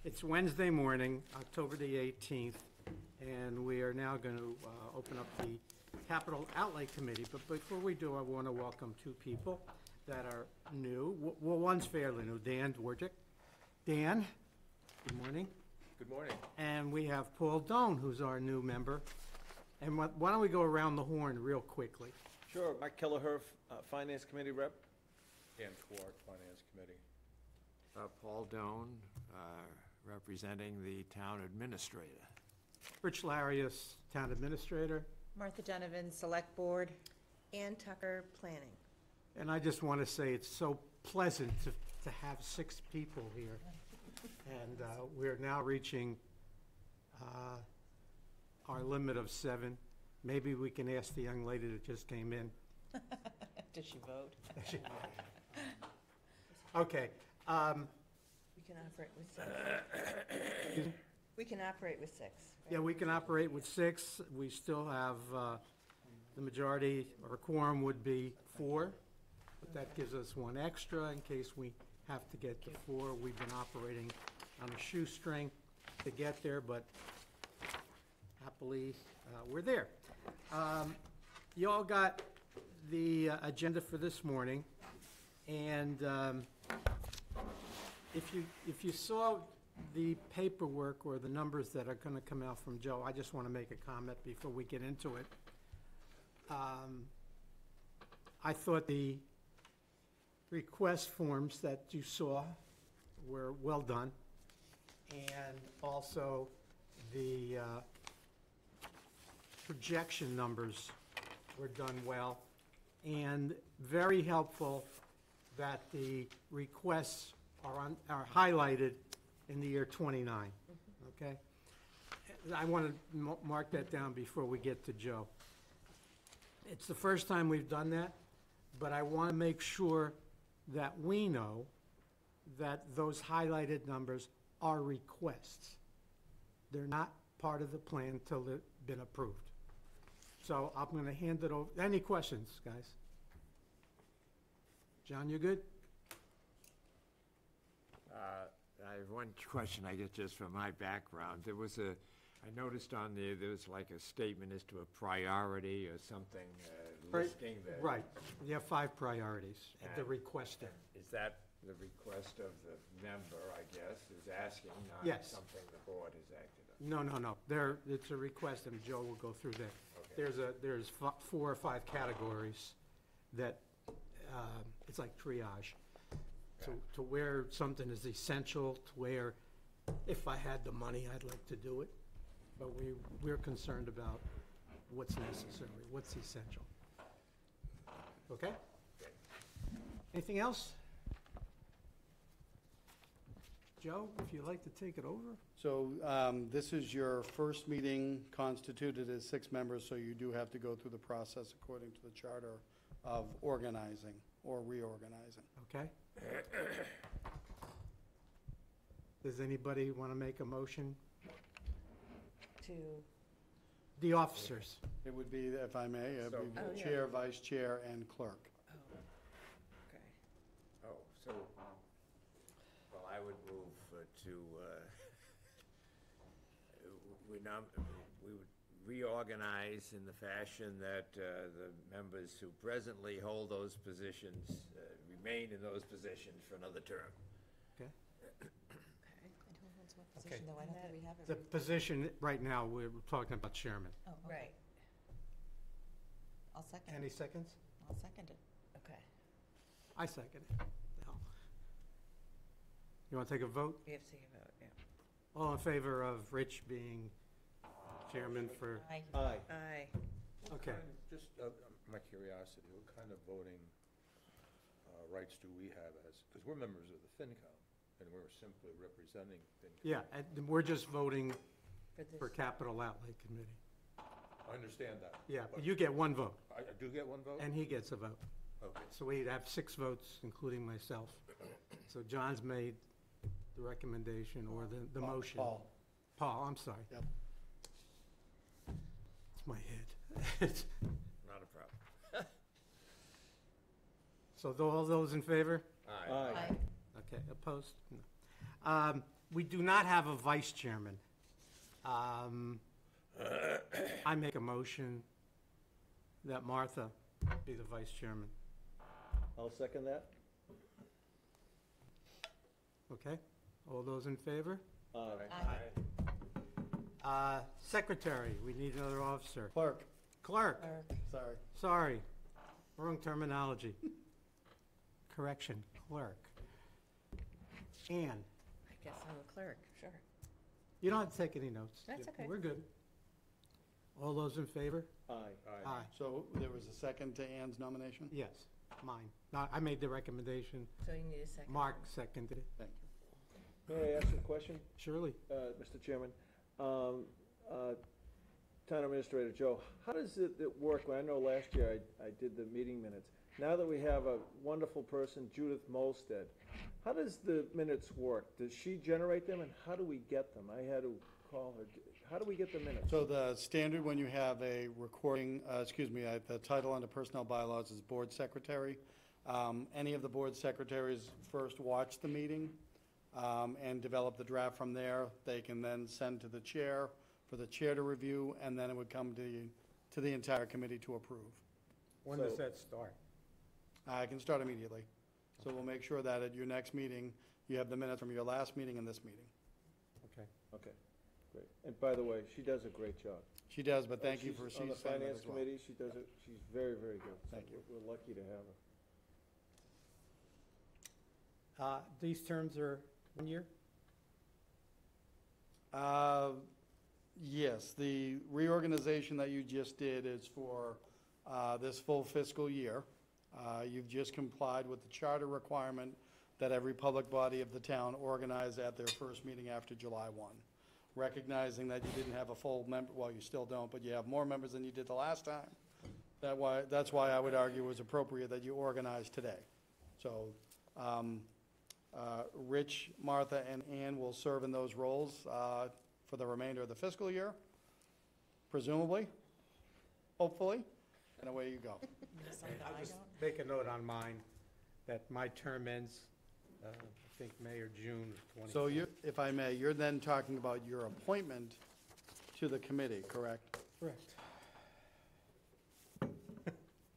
It's Wednesday morning, October the 18th, and we are now going to open up the Capital Outlay Committee. But before we do, I want to welcome two people that are new. Well, one's fairly new, Dan Dworczyk. Dan, good morning. Good morning. And we have Paul Doan, who's our new member. And why don't we go around the horn real quickly? Sure. Mike Kelleher, Finance Committee Rep. Dan Clark, Finance Committee. Paul Doan, representing the town administrator. Rich Larius, Town Administrator. Martha Donovan, Select Board. Ann Tucker, Planning. And I just want to say it's so pleasant to have 6 people here. And we're now reaching our limit of 7. Maybe we can ask the young lady that just came in. Did she vote? Okay. We can operate with 6. We can operate with 6. Right? Yeah, we can operate with 6. We still have, the majority, or quorum would be 4, but that gives us 1 extra in case we have to get to 4. We've been operating on a shoestring to get there, but happily, we're there. You all got the agenda for this morning, and if you saw the paperwork or the numbers that are going to come out from Joe, I just want to make a comment before we get into it. I thought the request forms that you saw were well done, and also the projection numbers were done well, and very helpful that the requests are highlighted in the year 29, okay? I want to mark that down before we get to Joe. It's the first time we've done that, but I want to make sure that we know that those highlighted numbers are requests. They're not part of the plan until they've been approved. So I'm going to hand it over. Any questions, guys? John, you good? I have one question, I guess, just from my background. I noticed on there was like a statement as to a priority or something listing the... Right. You have 5 priorities, the And- requester. Is that the request of the member, I guess, is asking, not Yes. something the board has acted on? No. It's a request, and Joe will go through that. Okay. There's 4 or 5 categories that, it's like triage. To where something is essential, to where if I had the money, I'd like to do it. But we're concerned about what's necessary, what's essential. Okay? Anything else? Joe, if you'd like to take it over? So this is your first meeting constituted as 6 members, so you do have to go through the process according to the charter of organizing or reorganizing. Okay? Does anybody want to make a motion? To, The officers. It would be, if I may, it would be Oh, yeah. chair, vice chair, and clerk. okay. Oh, so, well, I would move we would reorganize in the fashion that the members who presently hold those positions remain in those positions for another term. Okay? And who holds what position, though? I don't think we have The it. position, right now, we're talking about chairman. Oh, okay. Right, I'll second Any it. seconds? I'll second it. okay. I second it. No. You want to take a vote? We have to take a vote, yeah. All in favor of Rich being chairman for, Aye. Aye. Aye. okay. Just my curiosity, what kind of voting rights do we have because we're members of the FinCom, and we're simply representing FinCom. Yeah, and we're just voting For this. for Capital Outlay Committee. I understand that. Yeah, but you get 1 vote, I do get 1 vote? and he gets a vote. Okay. So we'd have 6 votes, including myself. So John's made the recommendation or the motion. Paul, I'm sorry. Yep. It's my head. Not a problem. So all those in favor? Aye. Aye. Okay. Okay, opposed? No. We do not have a vice chairman. I make a motion that Martha be the vice chairman. I'll second that. Okay? All those in favor? Aye. Secretary, we need another officer. Clerk, Clerk, sorry. sorry, wrong terminology. Correction, clerk. Ann, I guess I'm a clerk, sure. you don't have to take any notes. That's okay. We're good. All those in favor? Aye. Aye. So there was a second to Ann's nomination? Yes, mine. No, I made the recommendation. So you need a second. Mark seconded it. Thank you. May I ask a question, Surely. Mr. Chairman? Town Administrator Joe, how does it work? I know last year I did the meeting minutes. Now that we have a wonderful person, Judith Molstead, how does the minutes work? Does she generate them, and how do we get them? I had to call her. How do we get the minutes? So the standard when you have a recording, the title under personnel bylaws is board secretary. Any of the board secretaries first watch the meeting and develop the draft from there. They can then send to the chair for the chair to review, and then it would come to the entire committee to approve. When So- does that start? I can start immediately. So we'll make sure that at your next meeting, you have the minutes from your last meeting and this meeting. Okay. Okay, great. And by the way, she does a great job. She does, but thank you She's for on the saying that finance as well. committee. She does it. She's very, very good. So Thank you. We're lucky to have her. These terms are 1 year? Yes, the reorganization that you just did is for this full fiscal year. You've just complied with the charter requirement that every public body of the town organize at their first meeting after July 1. Recognizing that you didn't have a full member, well, you still don't, but you have more members than you did the last time. That's why I would argue it was appropriate that you organize today. So, Rich, Martha, and Ann will serve in those roles for the remainder of the fiscal year, presumably, hopefully, and away you go. Something I'll I just don't. make a note on mine that my term ends, I think, May or June of 20. So you, if I may, you're then talking about your appointment to the committee, correct? Correct.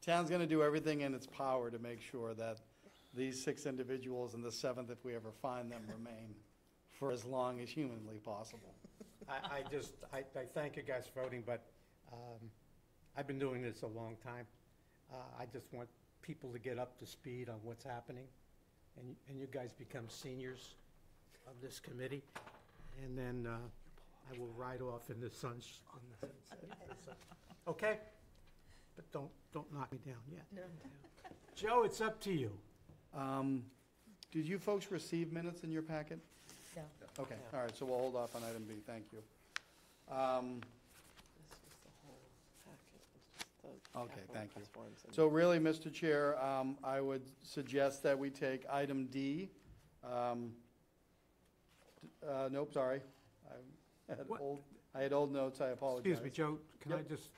Town's gonna do everything in its power to make sure that these 6 individuals and the 7th, if we ever find them, remain for as long as humanly possible. I thank you guys for voting, but I've been doing this a long time. I just want people to get up to speed on what's happening, and you guys become seniors of this committee, and then I will ride off in the sunset. Okay? But don't knock me down yet. No. Joe, it's up to you. Did you folks receive minutes in your packet? No. Okay, all right, so we'll hold off on item B, thank you. This was the whole packet, it was just the Okay, capital thank you. request forms and- So really, Mr. Chair, I would suggest that we take item D. Nope, sorry. What? I had old notes, I apologize. Excuse me, Joe, can I Yep. just,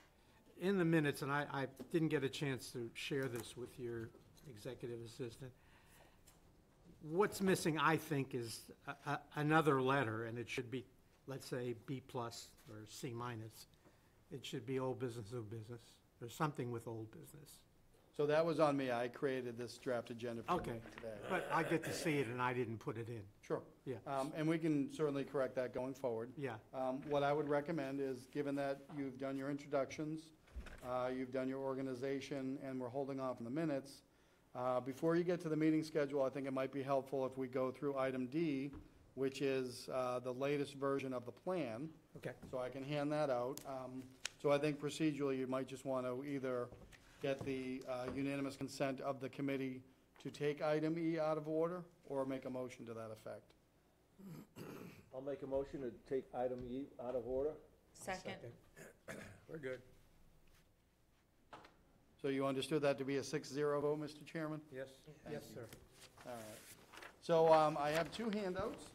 in the minutes, and I didn't get a chance to share this with your executive assistant, what's missing, I think, is another letter, and it should be, let's say, B+ or C-. It should be old business, new business, or something with old business. So that was on me, I created this draft agenda for Okay. you today. But I get to see it, and I didn't put it in. Sure. Yeah. And we can certainly correct that going forward. Yeah. What I would recommend is, given that you've done your introductions, you've done your organization, and we're holding off on the minutes, before you get to the meeting schedule, I think it might be helpful if we go through item D, which is the latest version of the plan. Okay. So I can hand that out. So I think procedurally, you might just want to either get the unanimous consent of the committee to take item E out of order, or make a motion to that effect. I'll make a motion to take item E out of order. Second. We're good. So you understood that to be a 6-0 vote, Mr. Chairman? Yes, yes, sir. All right. So I have 2 handouts,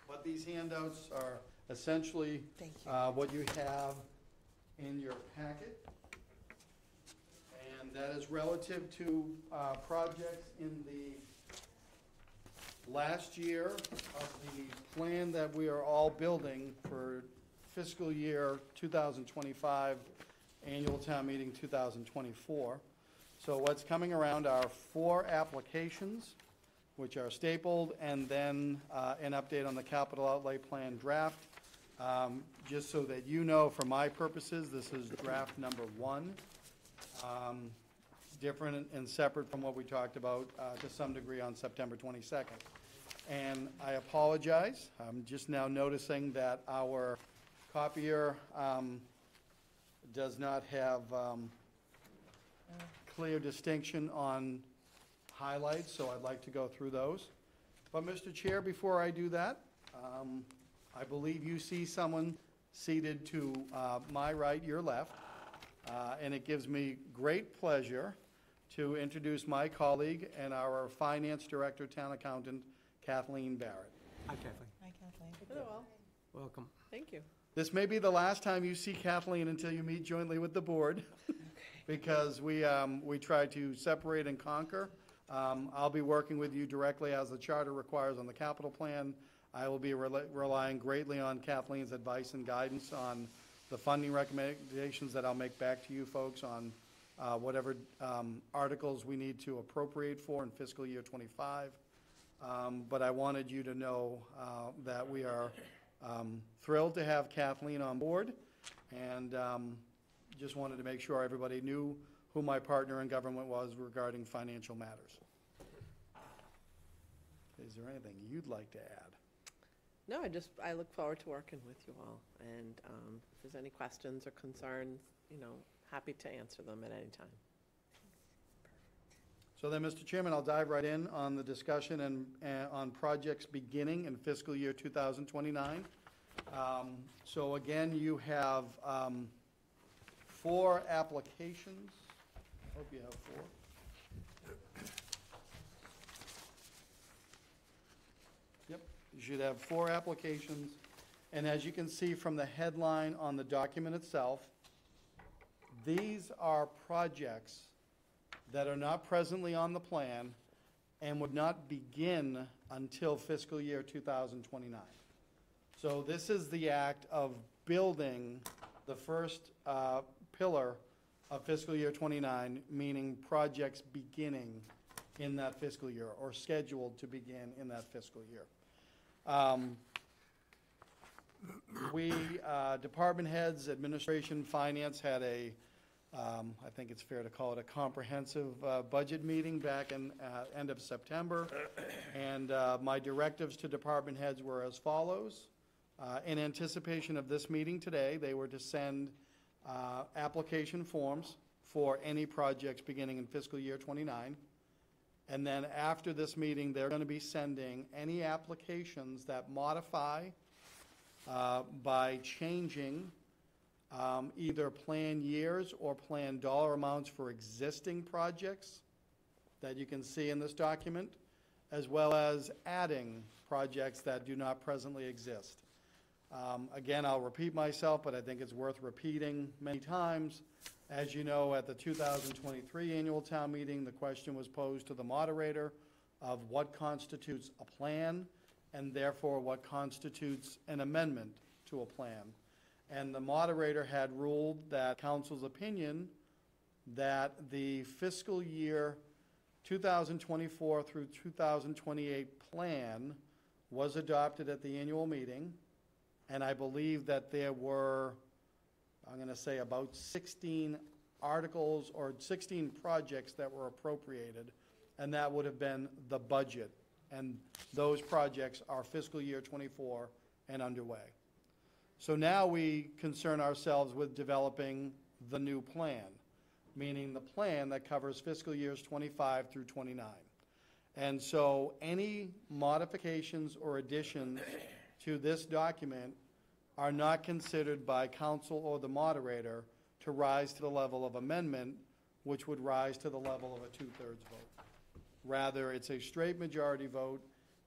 but these handouts are essentially Thank you. what you have in your packet. And that is relative to projects in the last year of the plan that we are all building for fiscal year 2025, annual town meeting 2024. So what's coming around are 4 applications, which are stapled, and then an update on the capital outlay plan draft. Just so that you know, for my purposes, this is draft number 1. Different and separate from what we talked about to some degree on September 22nd. And I apologize, I'm just now noticing that our copier does not have clear distinction on highlights, so I'd like to go through those. But Mr. Chair, before I do that, I believe you see someone seated to my right, your left, and it gives me great pleasure to introduce my colleague and our Finance Director, Town Accountant, Kathleen Barrett. Hi, Kathleen. Hi, Kathleen. Hello, Welcome. thank you. This may be the last time you see Kathleen until you meet jointly with the board, because we try to separate and conquer. I'll be working with you directly as the charter requires on the capital plan. I will be relying greatly on Kathleen's advice and guidance on the funding recommendations that I'll make back to you folks on whatever articles we need to appropriate for in fiscal year '25. But I wanted you to know that we are thrilled to have Kathleen on board, and just wanted to make sure everybody knew who my partner in government was regarding financial matters. Is there anything you'd like to add? No, I look forward to working with you all, and if there's any questions or concerns, happy to answer them at any time. So then, Mr. Chairman, I'll dive right in on the discussion and on projects beginning in fiscal year 2029. So again, you have 4 applications. Hope you have 4. Yep, you should have 4 applications. And as you can see from the headline on the document itself, these are projects that are not presently on the plan and would not begin until fiscal year 2029. So this is the act of building the first pillar of fiscal year '29, meaning projects beginning in that fiscal year or scheduled to begin in that fiscal year. Department heads, administration, finance had I think it's fair to call it a comprehensive budget meeting back in end of September. And my directives to department heads were as follows. In anticipation of this meeting today, they were to send application forms for any projects beginning in fiscal year '29. And then after this meeting, they're going to be sending any applications that modify by changing either plan years or plan dollar amounts for existing projects that you can see in this document, as well as adding projects that do not presently exist. Again, I'll repeat myself, but I think it's worth repeating many times. As you know, at the 2023 annual town meeting, the question was posed to the moderator of what constitutes a plan, and therefore what constitutes an amendment to a plan. And the moderator had ruled that council's opinion that the fiscal year 2024 through 2028 plan was adopted at the annual meeting, and I believe that there were, I'm going to say, about 16 articles or 16 projects that were appropriated, and that would have been the budget. And those projects are fiscal year '24 and underway. So now we concern ourselves with developing the new plan, meaning the plan that covers fiscal years '25 through '29. And so any modifications or additions to this document are not considered by council or the moderator to rise to the level of amendment, which would rise to the level of a 2/3 vote. Rather, it's a straight majority vote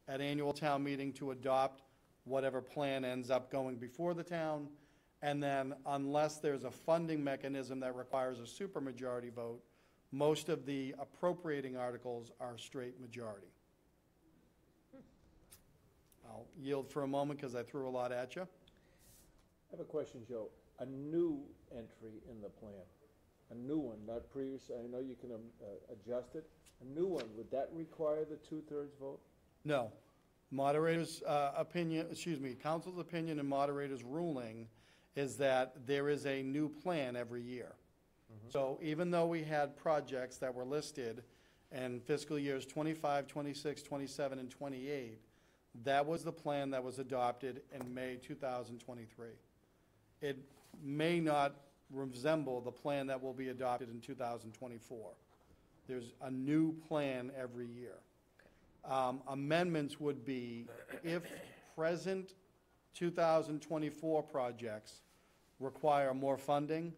at annual town meeting to adopt whatever plan ends up going before the town, and then unless there's a funding mechanism that requires a supermajority vote, most of the appropriating articles are straight majority. yield for a moment because I threw a lot at you. I have a question, Joe. A new entry in the plan, a new one, not previous, I know you can adjust it. A new one, would that require the 2/3 vote? No. Moderator's council's opinion and moderator's ruling is that there is a new plan every year. So even though we had projects that were listed in fiscal years 25, 26, 27, and 28, that was the plan that was adopted in May 2023. It may not resemble the plan that will be adopted in 2024. There's a new plan every year. Amendments would be if present 2024 projects require more funding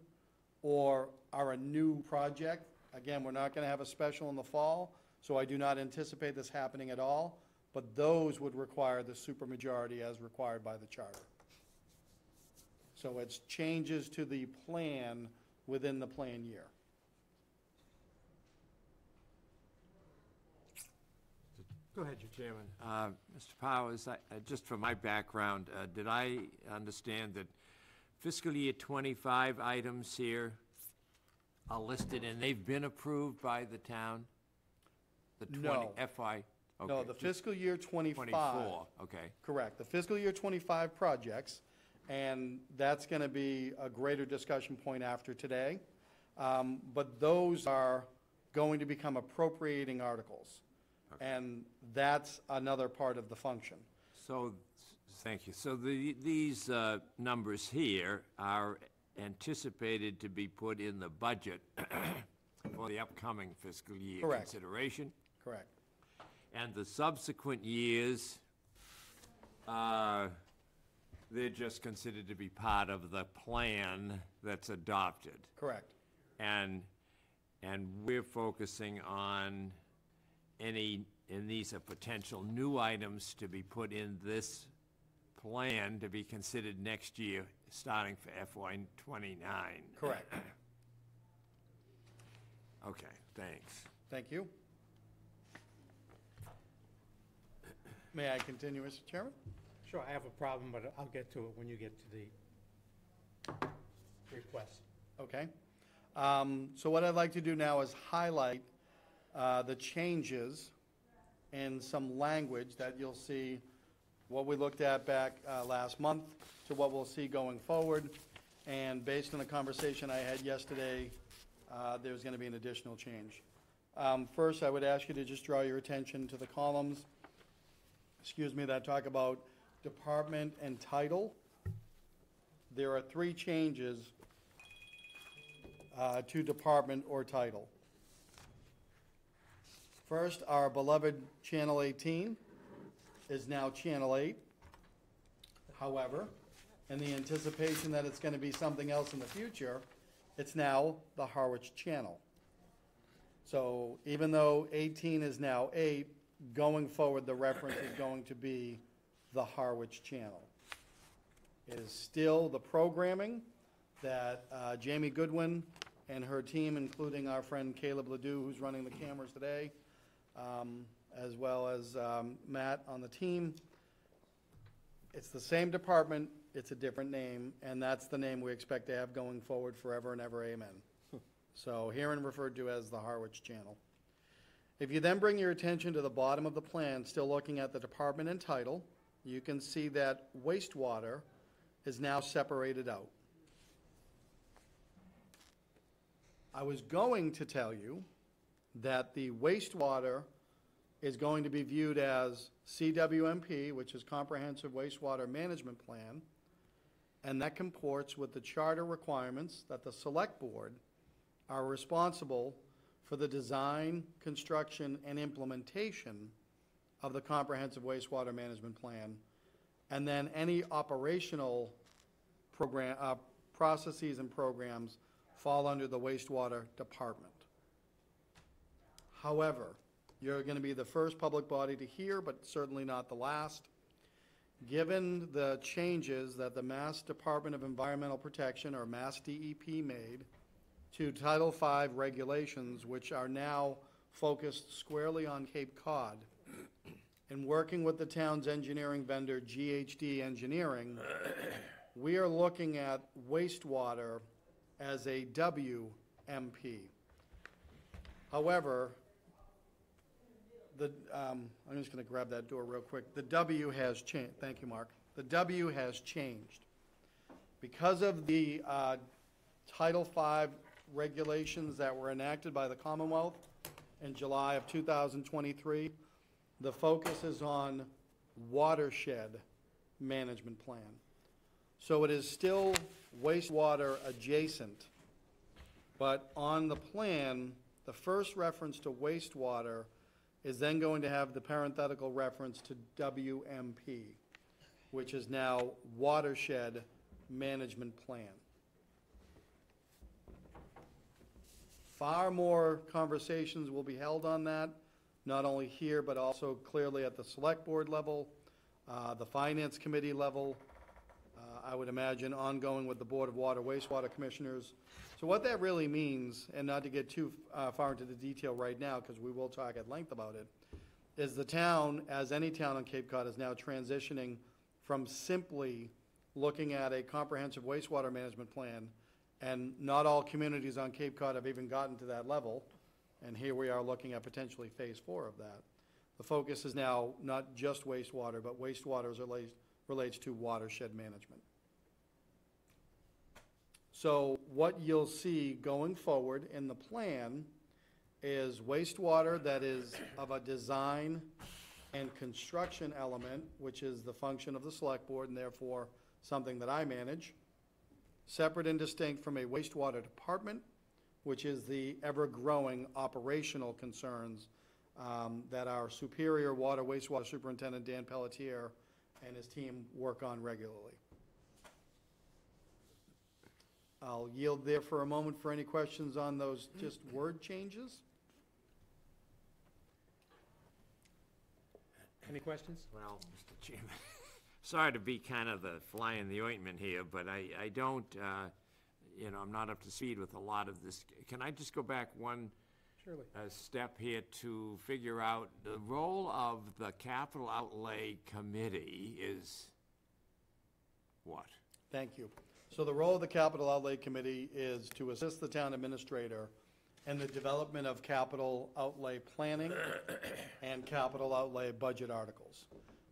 or are a new project. Again, we're not going to have a special in the fall, so I do not anticipate this happening at all, but those would require the supermajority as required by the charter. So it's changes to the plan within the plan year. Go ahead, Jim. Chairman. Mr. Powers, just from my background, did I understand that fiscal year 25 items here are listed and they've been approved by the town? The No. FY? No, okay, the just fiscal year 25. 24, okay. Correct. The fiscal year 25 projects, and that's going to be a greater discussion point after today. But those are going to become appropriating articles. And that's another part of the function. So, thank you. So these numbers here are anticipated to be put in the budget for the upcoming fiscal year Correct. consideration? Correct. And the subsequent years, they're just considered to be part of the plan that's adopted. Correct. And we're focusing on and these are potential new items to be put in this plan to be considered next year, starting for FY '29. Correct. Okay, thanks. Thank you. May I continue, Mr. Chairman? Sure, I have a problem, but I'll get to it when you get to the request. Okay. So what I'd like to do now is highlight the changes and some language that you'll see, what we looked at back last month to what we'll see going forward. And based on the conversation I had yesterday, there's going to be an additional change. First, I would ask you to just draw your attention to the columns, that talk about department and title. There are 3 changes to department or title. First, our beloved Channel 18 is now Channel 8. However, in the anticipation that it's going to be something else in the future, it's now the Harwich Channel. So even though 18 is now 8, going forward, the reference is going to be the Harwich Channel. It is still the programming that Jamie Goodwin and her team, including our friend Caleb Ledoux, who's running the cameras today, as well as Matt on the team. It's the same department, it's a different name, and that's the name we expect to have going forward forever and ever, amen. So herein referred to as the Harwich Channel. If you then bring your attention to the bottom of the plan, still looking at the department and title, you can see that wastewater is now separated out. I was going to tell you that the wastewater is going to be viewed as CWMP, which is Comprehensive Wastewater Management Plan, and that comports with the charter requirements that the Select Board are responsible for the design, construction, and implementation of the Comprehensive Wastewater Management Plan, and then any operational program, processes and programs fall under the wastewater department. However, you're going to be the first public body to hear, but certainly not the last. Given the changes that the Mass Department of Environmental Protection, or Mass DEP, made to Title V regulations, which are now focused squarely on Cape Cod, in working with the town's engineering vendor, GHD Engineering, we are looking at wastewater as a WMP. However, I'm just going to grab that door real quick. The W has changed. Thank you, Mark. The W has changed. Because of the Title V regulations that were enacted by the Commonwealth in July of 2023, the focus is on watershed management plan. So it is still wastewater adjacent, but on the plan, the first reference to wastewater is then going to have the parenthetical reference to WMP, which is now watershed management plan. Far more conversations will be held on that, not only here, but also clearly at the select board level, the finance committee level, I would imagine ongoing with the Board of Water Wastewater Commissioners. So what that really means, and not to get too far into the detail right now, because we will talk at length about it, is the town, as any town on Cape Cod, is now transitioning from simply looking at a comprehensive wastewater management plan, and not all communities on Cape Cod have even gotten to that level, and here we are looking at potentially phase 4 of that. The focus is now not just wastewater, but wastewater as it relates to watershed management. So what you'll see going forward in the plan is wastewater that is of a design and construction element, which is the function of the select board and therefore something that I manage, separate and distinct from a wastewater department, which is the ever-growing operational concerns that our superior wastewater superintendent, Dan Pelletier, and his team work on regularly. I'll yield there for a moment for any questions on those just word changes. Any questions? Well, Mr. Chairman, sorry to be kind of the fly in the ointment here, but I don't, I'm not up to speed with a lot of this. Can I just go back one Surely. step here to figure out the role of the Capital Outlay Committee is what? Thank you. So the role of the Capital Outlay Committee is to assist the town administrator in the development of capital outlay planning and capital outlay budget articles.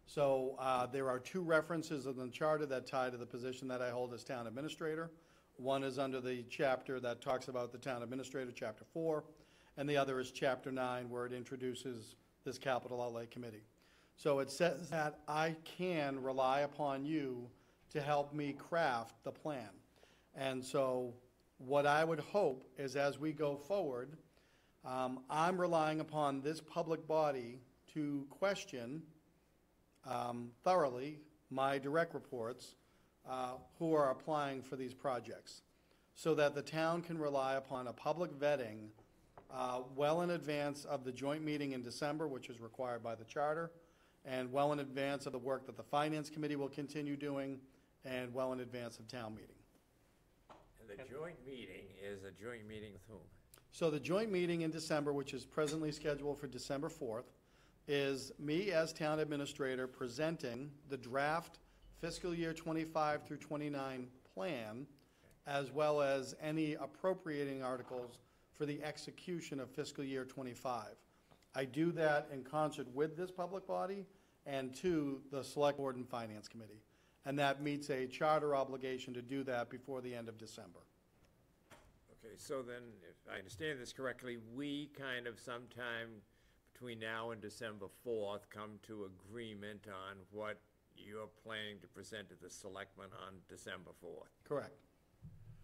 So there are two references in the charter that tie to the position that I hold as town administrator. One is under the chapter that talks about the town administrator, chapter 4, and the other is chapter 9, where it introduces this capital outlay committee. So it says that I can rely upon you to help me craft the plan. And so what I would hope is as we go forward, I'm relying upon this public body to question thoroughly my direct reports who are applying for these projects, so that the town can rely upon a public vetting well in advance of the joint meeting in December, which is required by the charter, and well in advance of the work that the Finance Committee will continue doing, and well in advance of town meeting. And the joint meeting is a joint meeting with whom? So the joint meeting in December, which is presently scheduled for December 4th, is me as town administrator presenting the draft fiscal year 25 through 29 plan, as well as any appropriating articles for the execution of fiscal year 25. I do that in concert with this public body and to the Select Board and Finance Committee. And that meets a charter obligation to do that before the end of December. Okay, so then, if I understand this correctly, we kind of sometime between now and December 4th come to agreement on what you're planning to present to the selectmen on December 4th. Correct.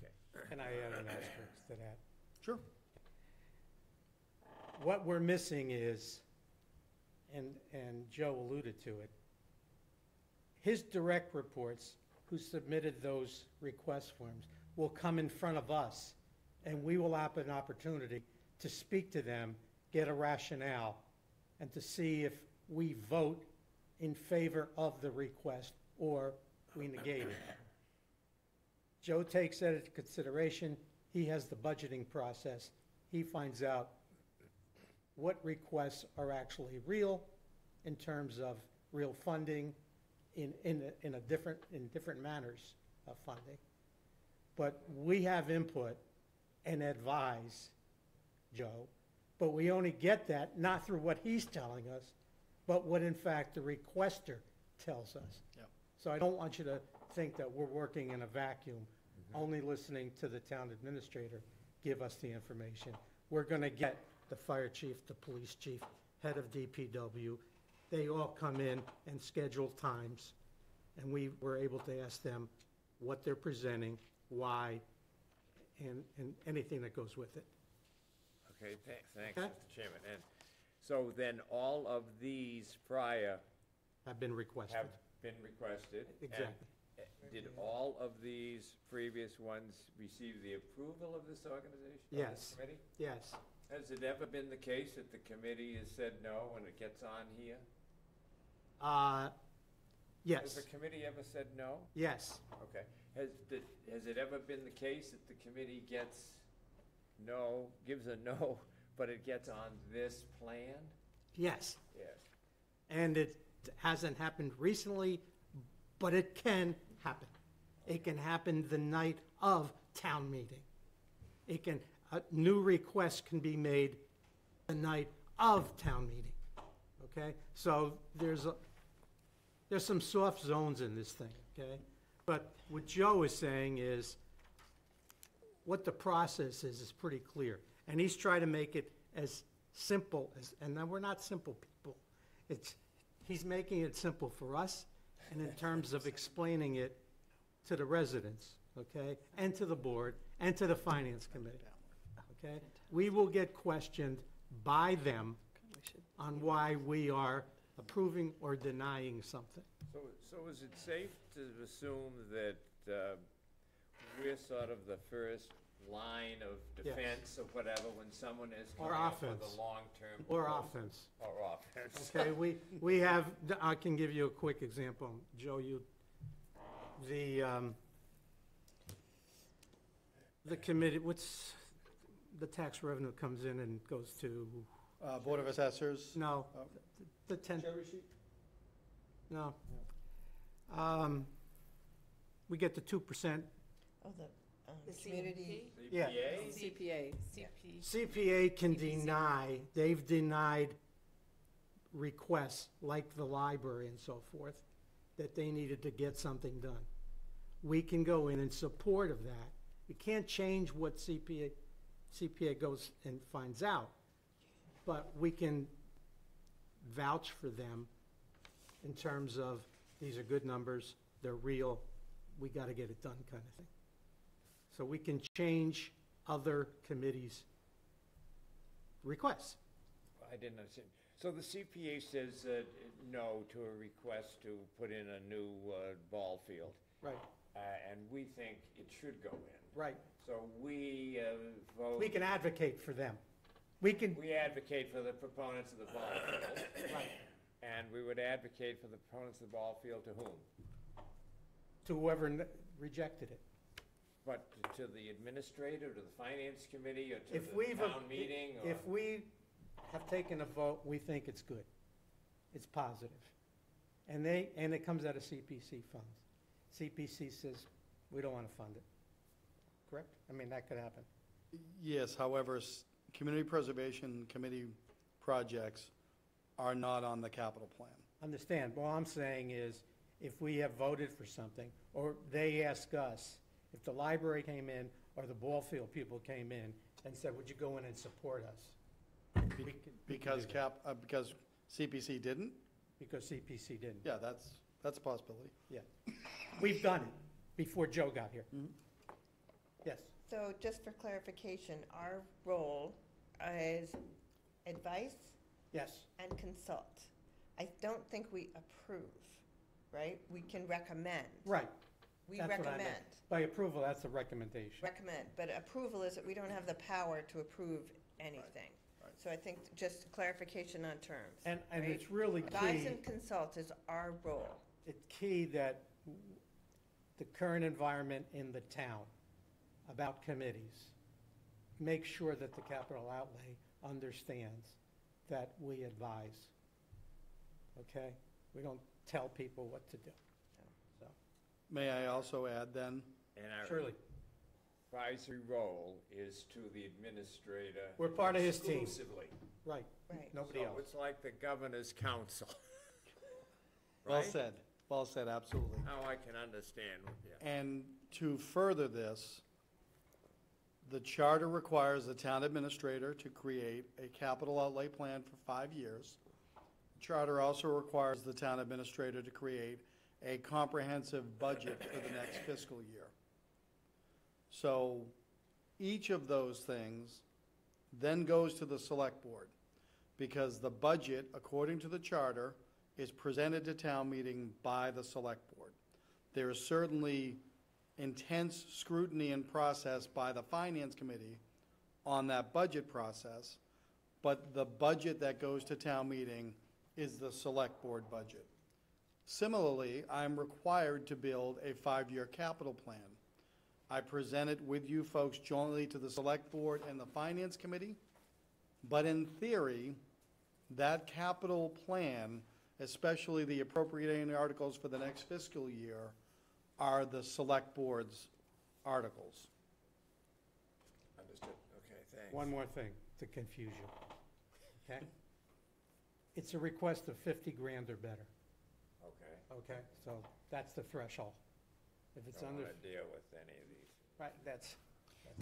Okay. Can I add an asterisk to that? Sure. What we're missing is, and Joe alluded to it, his direct reports, who submitted those request forms, will come in front of us, and we will have an opportunity to speak to them, get a rationale, and to see if we vote in favor of the request or we negate it. Joe takes that into consideration. He has the budgeting process. He finds out what requests are actually real in terms of real funding in different manners of funding. But we have input and advise Joe, but we only get that not through what he's telling us, but what in fact the requester tells us. Yep. So I don't want you to think that we're working in a vacuum, only listening to the town administrator give us the information. We're gonna get the fire chief, the police chief, head of DPW. They all come in and schedule times, and we were able to ask them what they're presenting, why, and anything that goes with it. Okay, thanks, Okay. Mr. Chairman. And so then all of these prior Have been requested. have been requested? and, Exactly. Did all of these previous ones receive the approval of this organization? of this Yes. committee? Yes. Has it ever been the case that the committee has said no when it gets on here? Has Yes, the committee ever said no? yes. Okay. Has it ever been the case that the committee gets no, gives a no, but it gets on this plan? Yes. Yes. And it hasn't happened recently, but it can happen. It can happen the night of town meeting. A new request can be made the night of town meeting, okay? So there's some soft zones in this thing, okay? But what Joe is saying is, what the process is pretty clear. And he's trying to make it as simple as, and now we're not simple people. He's making it simple for us, and in terms of explaining it to the residents, okay? And to the board, and to the finance committee, okay? We will get questioned by them on why we are approving or denying something. So is it safe to assume that we're sort of the first line of Yes. defense or whatever when someone is Or coming up with offense. a long-term? Or proposal? offense. Or offense. Okay, we have, I can give you a quick example. Joe, the committee, the tax revenue comes in and goes to, Board of Assessors? no, Oh. the 10, Cherry sheet? no. We get the 2%. Oh, the The community, Yeah. CPA? CPA. CPA can deny, they've denied requests, like the library and so forth, that they needed to get something done. We can go in support of that. We can't change what CPA goes and finds out, but we can vouch for them in terms of, these are good numbers, they're real, we gotta get it done kind of thing. So we can change other committees' requests. I didn't understand. So the CPA says no to a request to put in a new ball field, Right, and we think it should go in. right. So we vote. We can advocate for them. We can, We advocate for the proponents of the ball field. right, And we would advocate for the proponents of the ball field to whom? to whoever rejected it. But to the administrator, to the finance committee, or to If the we've, town meeting? Or- if we have taken a vote, we think it's good. It's positive. And it comes out of CPC funds. CPC says, we don't want to fund it. Correct? I mean, that could happen. Yes, however, Community Preservation Committee projects are not on the capital plan. Understand, what I'm saying is, if we have voted for something, or they ask us, if the library came in, or the ball field people came in and said, would you go in and support us? We can Because do that, because CPC didn't? Because CPC didn't. Yeah, that's a possibility. Yeah. We've done it before Joe got here. Yes, so just for clarification, our role is advice yes, and consult. I don't think we approve, right? We can recommend. right. We That's what I meant. recommend, By approval, that's a recommendation. recommend, but approval is that we don't have the power to approve anything. right. So I think just clarification on terms. And right? it's really Advise key, and consult is our role. it's key that the current environment in the town about committees, make sure that the capital outlay understands that we advise. okay? We don't tell people what to do, so. May I also add then? And our Surely. advisory role is to the administrator. We're part of his team. Exclusively. Right, Right. nobody So else. it's like the governor's council. Well Right? said, absolutely. Now I can understand, yeah. And to further this, the charter requires the town administrator to create a capital outlay plan for 5 years. The charter also requires the town administrator to create a comprehensive budget for the next fiscal year. So each of those things then goes to the select board, because the budget, according to the charter, is presented to town meeting by the select board. There is certainly intense scrutiny and process by the finance committee on that budget process, but the budget that goes to town meeting is the select board budget. Similarly, I'm required to build a 5-year capital plan. I present it with you folks jointly to the select board and the finance committee, but in theory, that capital plan, especially the appropriating articles for the next fiscal year, are the select board's articles. Understood, okay, thanks. One more thing to confuse you, okay? It's a request of 50 grand or better, Okay. okay? So that's the threshold. If it's Don't under, want to deal with any of these. right, that's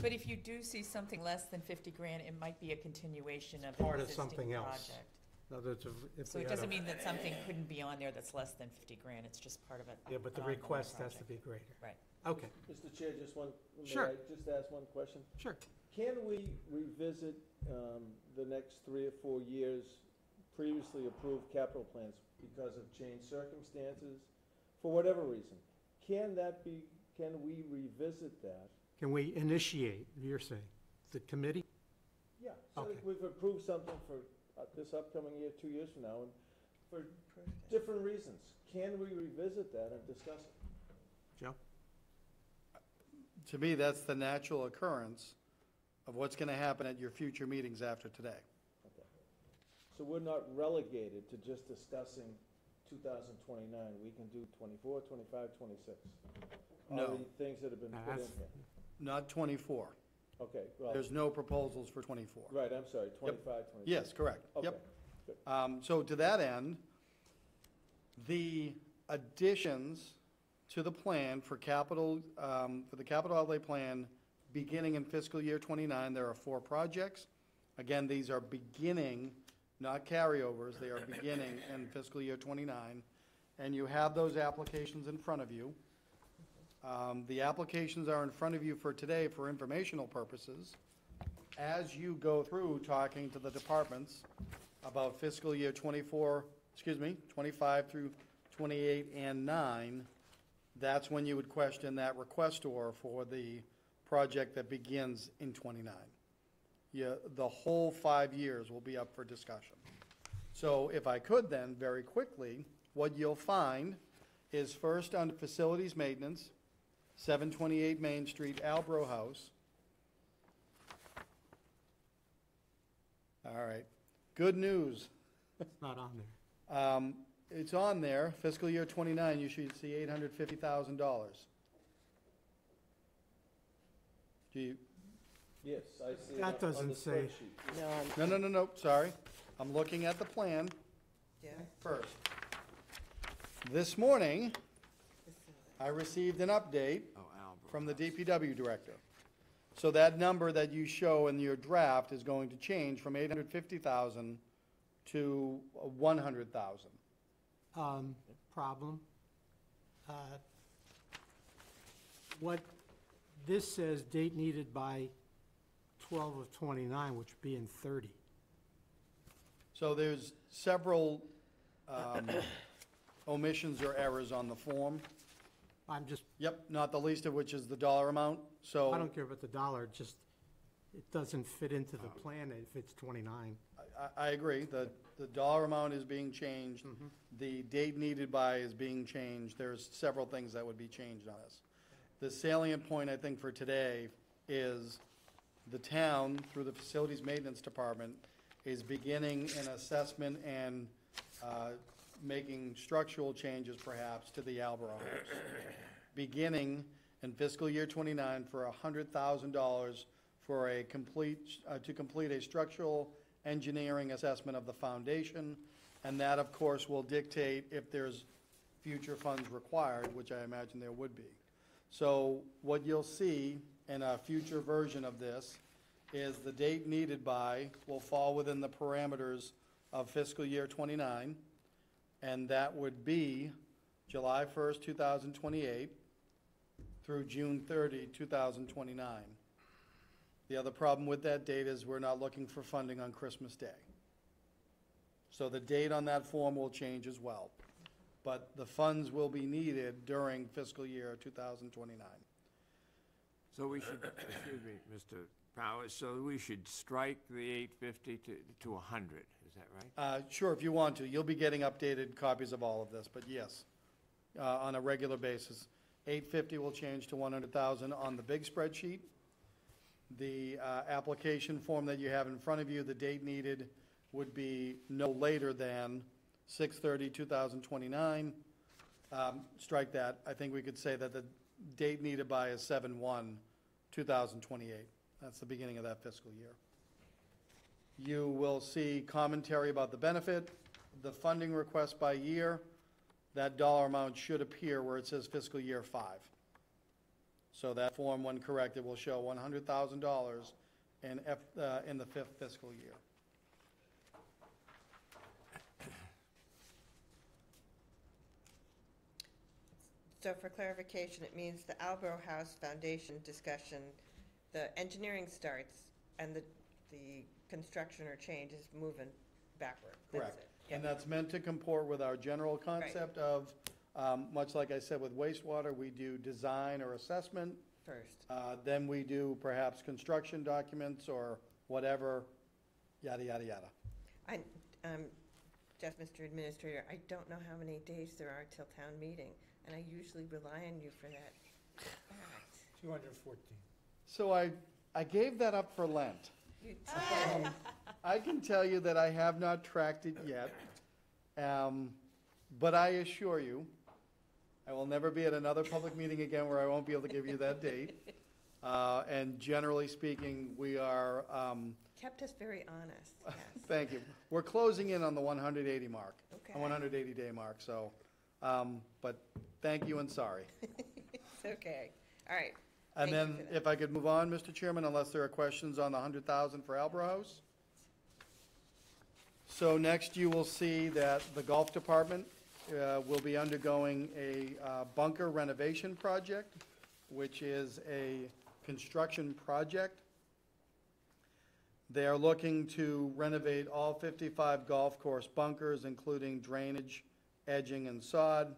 But if you do see something less than 50 grand, it might be a continuation of an part of existing something else. project. in other words, if So we it had doesn't a- mean that something couldn't be on there that's less than 50 grand, it's just part of it. Yeah, but the request has to be greater. Right. Okay, Mr. Chair, just one, may Sure. I just ask one question? sure. Can we revisit the next 3 or 4 years previously approved capital plans because of changed circumstances, for whatever reason? Can we revisit that? Can we initiate, you're saying, the committee? Yeah, so Okay. if we've approved something for this upcoming year, 2 years from now, and for different reasons, can we revisit that and discuss it? Joe? To me, that's the natural occurrence of what's going to happen at your future meetings after today. Okay. So we're not relegated to just discussing 2029, we can do 24, 25, 26? No. All the things that have been put in That's- here. Not 24. Okay, well, There's no proposals for 24. right, I'm sorry, 25, 26. Yes, correct. Okay, Yep. good. So to that end, the additions to the plan for capital, for the capital outlay plan, beginning in fiscal year '29, there are 4 projects. Again, these are beginning, not carryovers, they are beginning in fiscal year '29. And you have those applications in front of you. The applications are in front of you for today for informational purposes. As you go through talking to the departments about fiscal year 25 through 28 and 9, that's when you would question that requestor for the project that begins in '29. The whole 5 years will be up for discussion. So if I could then, very quickly, what you'll find is first under facilities maintenance, 728 Main Street, Albro House. All right, good news. It's not on there. It's on there, fiscal year '29, you should see $850,000. Do you, Yes, I see it That on the doesn't say- spreadsheet. no, sorry. I'm looking at the plan Yeah. first. This morning, I received an update Oh, Albert. from the DPW director. So that number that you show in your draft is going to change from 850,000 to 100,000. Problem. What this says, date needed by 12 of 29, which would be in 30. So there's several omissions or errors on the form. I'm just, Yep, not the least of which is the dollar amount, so. I don't care about the dollar, just, it doesn't fit into the plan if it's 29. I agree, the dollar amount is being changed, the date needed by is being changed, there's several things that would be changed on this. The salient point, I think, for today is the town, through the Facilities Maintenance Department, is beginning an assessment and making structural changes perhaps to the Alborough House, beginning in fiscal year '29 for $100,000 for a to complete a structural engineering assessment of the foundation, and that, of course, will dictate if there's future funds required, which I imagine there would be. So what you'll see in a future version of this is the date needed by will fall within the parameters of fiscal year '29, and that would be July 1st, 2028 through June 30, 2029. The other problem with that date is we're not looking for funding on Christmas Day. So the date on that form will change as well. But the funds will be needed during fiscal year 2029. So we should, excuse me, Mr. Powers, so we should strike the 850 to 100, is that right? Sure, if you want to. You'll be getting updated copies of all of this, but yes, on a regular basis. 850 will change to 100,000 on the big spreadsheet. The application form that you have in front of you, the date needed would be no later than 6/30/2029. Strike that. I think we could say that the date needed by is 7/1/2028. That's the beginning of that fiscal year. You will see commentary about the benefit, the funding request by year. That dollar amount should appear where it says fiscal year 5. So that form, when corrected, will show $100,000 in the 5th fiscal year. So for clarification, it means the Alborough House Foundation discussion, the engineering starts and the construction or change is moving backward. That's Correct. it. And that's meant to comport with our general concept of, much like I said with wastewater, we do design or assessment. First. Then we do perhaps construction documents or whatever, yada, yada, yada. Just Mr. Administrator, I don't know how many days there are till town meeting, and I usually rely on you for that fact. 214. So I gave that up for Lent. You I can tell you that I have not tracked it yet, but I assure you, I will never be at another public meeting again where I won't be able to give you that date. And generally speaking, we are, kept us very honest, yes. thank you. We're closing in on the 180 mark, Okay. 180-day mark, so, but thank you and sorry. It's okay. All right. And Thank you then, for that. if I could move on, Mr. Chairman, unless there are questions on the 100,000 for Alborough House. So next, you will see that the golf department will be undergoing a bunker renovation project, which is a construction project. They are looking to renovate all 55 golf course bunkers, including drainage, edging, and sod.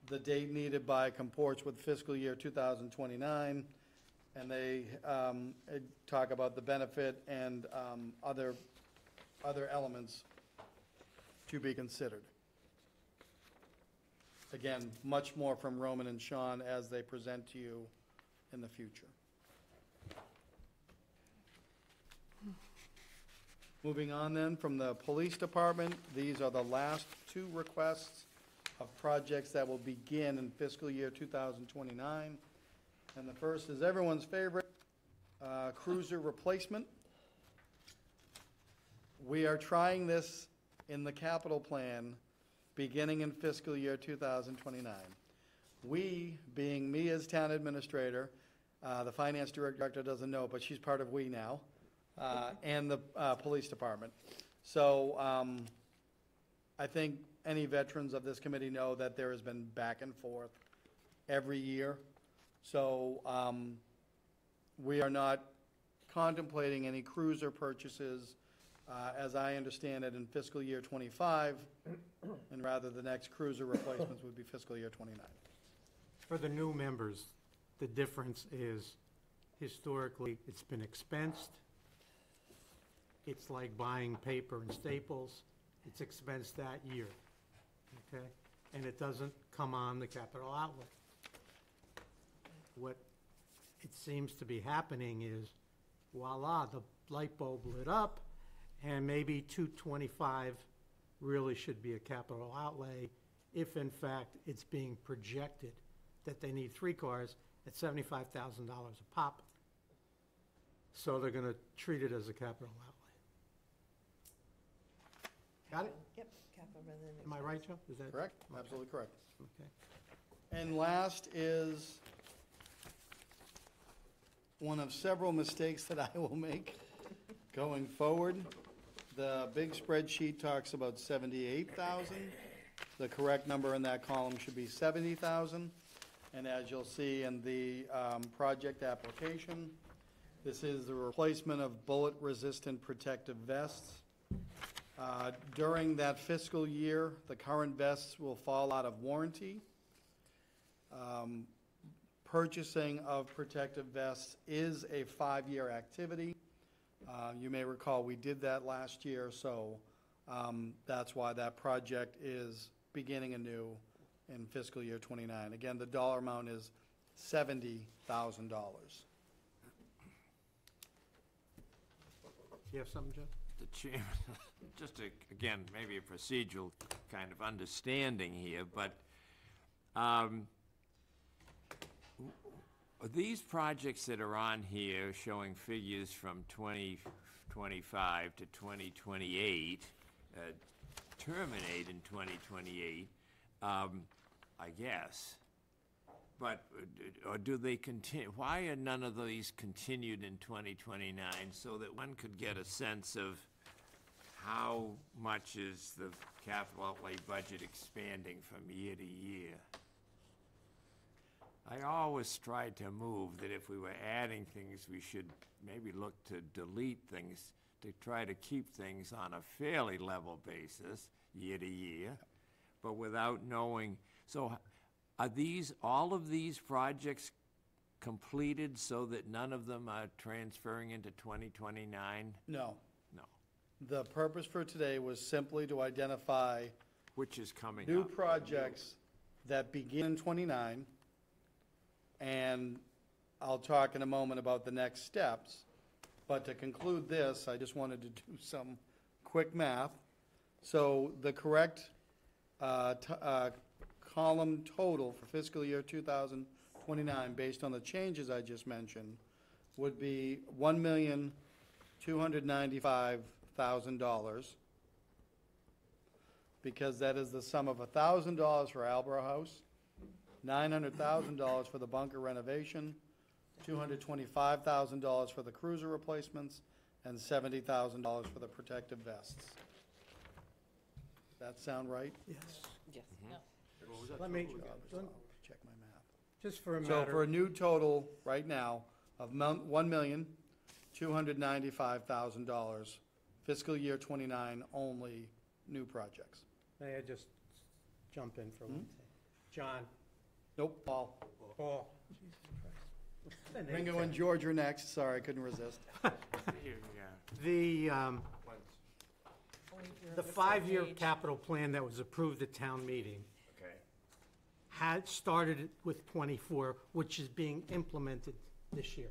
The date needed by comports with fiscal year 2029, and they talk about the benefit and other elements to be considered. Again, much more from Roman and Sean as they present to you in the future. Moving on then, from the police department, these are the last two requests of projects that will begin in fiscal year 2029. And the first is everyone's favorite, cruiser replacement. We are trying this in the capital plan beginning in fiscal year 2029. We, being me as town administrator, the finance director doesn't know, but she's part of we now, and the police department. So I think any veterans of this committee know that there has been back and forth every year. So we are not contemplating any cruiser purchases, as I understand it, in fiscal year '25, and rather the next cruiser replacements would be fiscal year '29. For the new members, the difference is historically, it's been expensed. It's like buying paper and staples. It's expensed that year, okay? And it doesn't come on the capital outlay. What it seems to be happening is, voila, the light bulb lit up, and maybe 225 really should be a capital outlay if in fact it's being projected that they need 3 cars at $75,000 a pop. So they're gonna treat it as a capital outlay. Got it? Yep, capital rather than. Am I right, Joe? Is that? Correct? Absolutely correct. Okay. And last is one of several mistakes that I will make going forward. The big spreadsheet talks about 78,000. The correct number in that column should be 70,000. And as you'll see in the project application, this is the replacement of bullet-resistant protective vests. During that fiscal year, the current vests will fall out of warranty. Purchasing of protective vests is a 5-year activity. You may recall we did that last year, so that's why that project is beginning anew in fiscal year '29. Again, the dollar amount is $70,000. You have something, Joe? The chairman, just again, maybe a procedural kind of understanding here, but these projects that are on here showing figures from 2025 to 2028, terminate in 2028, I guess. But, or do they continue? Why are none of these continued in 2029 so that one could get a sense of how much is the capital outlay budget expanding from year to year? I always tried to move that if we were adding things, we should maybe look to delete things to try to keep things on a fairly level basis, year to year, but without knowing. So are these, all of these projects completed so that none of them are transferring into 2029? No. No. The purpose for today was simply to identify Which is coming new up? projects that begin in '29, and I'll talk in a moment about the next steps. But to conclude this, I just wanted to do some quick math. So the correct column total for fiscal year 2029, based on the changes I just mentioned, would be $1,295,000, because that is the sum of $1,000 for Albro House, $900,000 for the bunker renovation, $225,000 for the cruiser replacements, and $70,000 for the protective vests. That sound right? Yes. Yes. Let me, Check my math. just for a So for matter, a new total right now of $1,295,000, fiscal year '29 only, new projects. may I just jump in for one thing? John, Nope, Paul. Paul. Ringo and George are next, sorry, I couldn't resist. The, Only if you're the on the same 5-year page. capital plan that was approved at town meeting Okay. had started with '24, which is being implemented this year.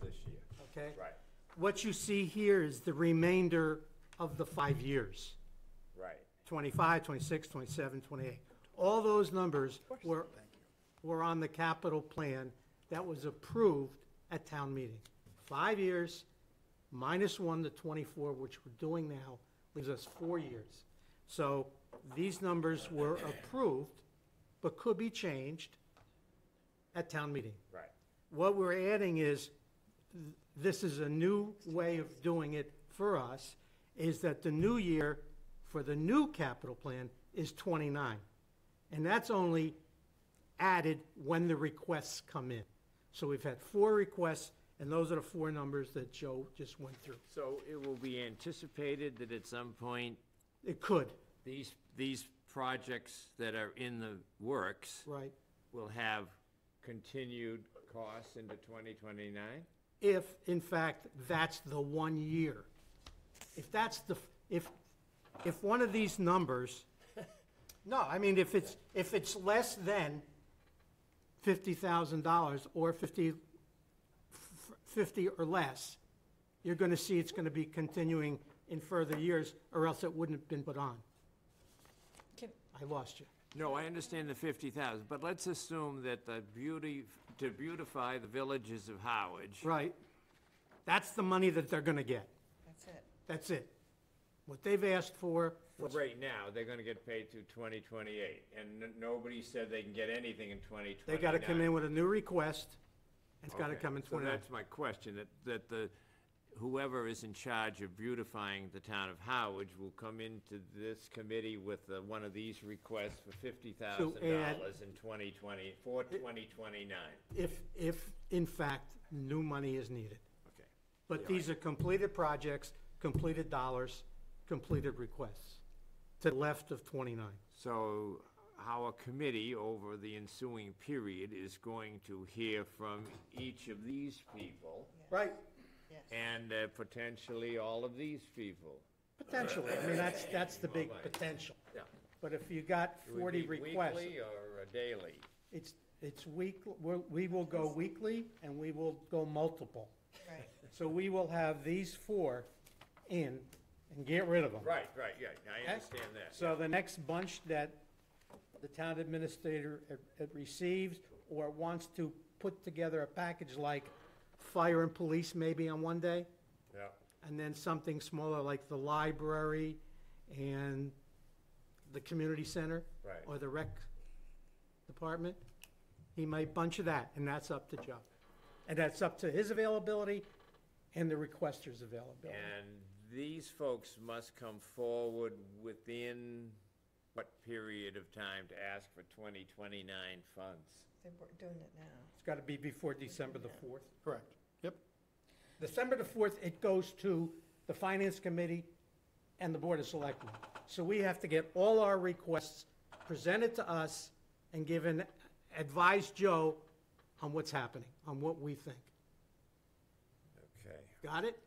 Okay? Right, What you see here is the remainder of the 5 years, right. 25, 26, 27, 28. All those numbers were on the capital plan that was approved at town meeting. 5 years, -1 to 24, which we're doing now, leaves us 4 years. So these numbers were approved, but could be changed at town meeting. Right. What we're adding is, this is a new way of doing it for us, is that the new year for the new capital plan is '29. And that's only added when the requests come in. So we've had 4 requests, and those are the 4 numbers that Joe just went through. So it will be anticipated that at some point, It could, these projects that are in the works right? will have continued costs into 2029? If, in fact, that's the 1 year. If that's the, if one of these numbers, no, I mean, if it's less than $50,000 or 50 or less, you're gonna see it's gonna be continuing in further years, or else it wouldn't have been put on. I lost you. No, I understand the 50,000, but let's assume that to beautify the villages of Harwich. Right. That's the money that they're gonna get. That's it. That's it. What they've asked for, Right now, they're gonna get paid through 2028, and nobody said they can get anything in 2029. they gotta come in with a new request, and it's gotta Okay, come in so 29. that's my question, that whoever is in charge of beautifying the town of Harwich will come into this committee with one of these requests for $50,000 in 2020, for 2029. If in fact, new money is needed. Okay. But these are completed projects, completed dollars, completed requests, to the left of 29. So our committee, over the ensuing period, is going to hear from each of these people Right. Yes. and potentially all of these people. Potentially, I mean, that's the big potential. Yeah. But if you got It would 40 be requests, weekly or daily? it's we will go weekly and we will go multiple. Right. So we will have these 4 in and get rid of them. Right, yeah, I understand that. So the next bunch that the town administrator receives or wants to put together a package like fire and police maybe on one day, Yeah. and then something smaller like the library and the community center. Right. Or the rec department, he might bunch of that, and that's up to Joe. And that's up to his availability and the requester's availability. And these folks must come forward within what period of time to ask for 2029 funds? They're doing it now. It's gotta be before December the 4th. Correct. Yep. December the 4th, it goes to the Finance Committee and the Board of Selectmen. So we have to get all our requests presented to us and advise Joe on what's happening, on what we think. Okay, Got it?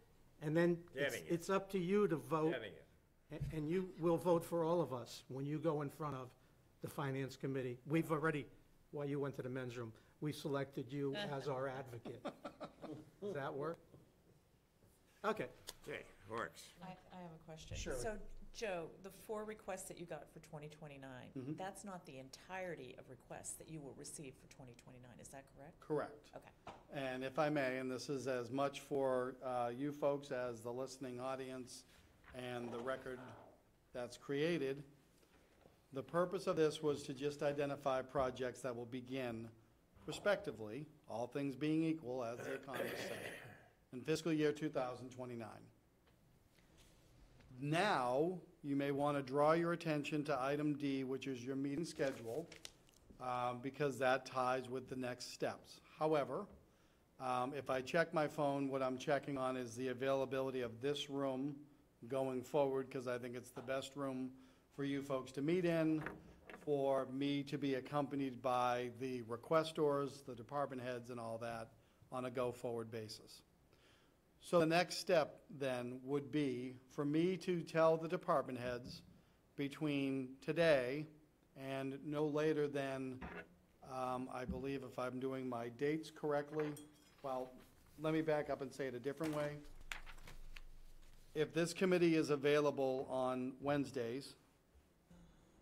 And then Getting it. it's up to you to vote, getting it. and you will vote for all of us when you go in front of the Finance Committee. We've already, while you went to the men's room, we selected you as our advocate. Does that work? Okay. Okay, works. I have a question. Sure. So, Joe, the 4 requests that you got for 2029, Mhm. that's not the entirety of requests that you will receive for 2029, is that correct? Correct. Okay. And if I may, and this is as much for you folks as the listening audience and the record that's created, the purpose of this was to just identify projects that will begin respectively, all things being equal, as the economists say, in fiscal year 2029. Now, you may want to draw your attention to item D, which is your meeting schedule, because that ties with the next steps. However, if I check my phone, what I'm checking on is the availability of this room going forward, because I think it's the best room for you folks to meet in, for me to be accompanied by the requestors, the department heads and all that on a go-forward basis. So the next step then would be for me to tell the department heads between today and no later than, I believe if I'm doing my dates correctly, well, let me back up and say it a different way. If this committee is available on Wednesdays,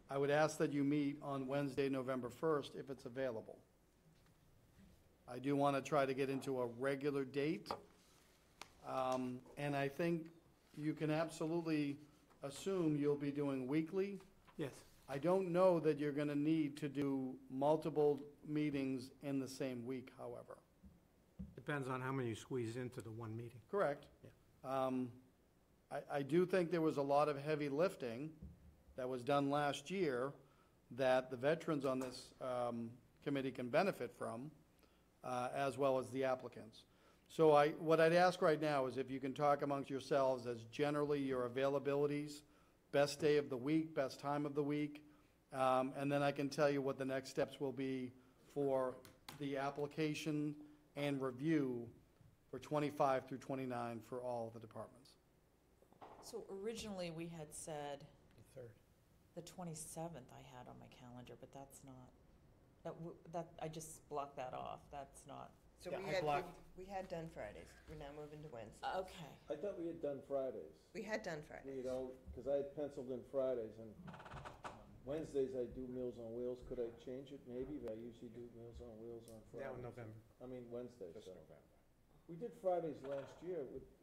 I would ask that you meet on Wednesday, November 1st, if it's available. I do want to try to get into a regular date. And I think you can absolutely assume you'll be doing weekly. Yes. I don't know that you're going to need to do multiple meetings in the same week, however. Depends on how many you squeeze into the one meeting. Correct. I do think there was a lot of heavy lifting that was done last year that the veterans on this committee can benefit from, as well as the applicants. So what I'd ask right now is if you can talk amongst yourselves as generally your availabilities, best day of the week, best time of the week, and then I can tell you what the next steps will be for the application and review for 25 through 29 for all of the departments. So originally, we had said The 3rd. the 27th I had on my calendar, but that's not, I just blocked that off, that's not, So Yeah, we I blocked. we had done Fridays. We're now moving to Wednesday. okay. I thought we had done Fridays, We had done you Fridays. know, because I had penciled in Fridays, and Wednesdays I do Meals on Wheels, could I change it maybe? I usually do Meals on Wheels on Fridays. Now in November. I mean, Wednesdays, Just so. November. We did Fridays last year.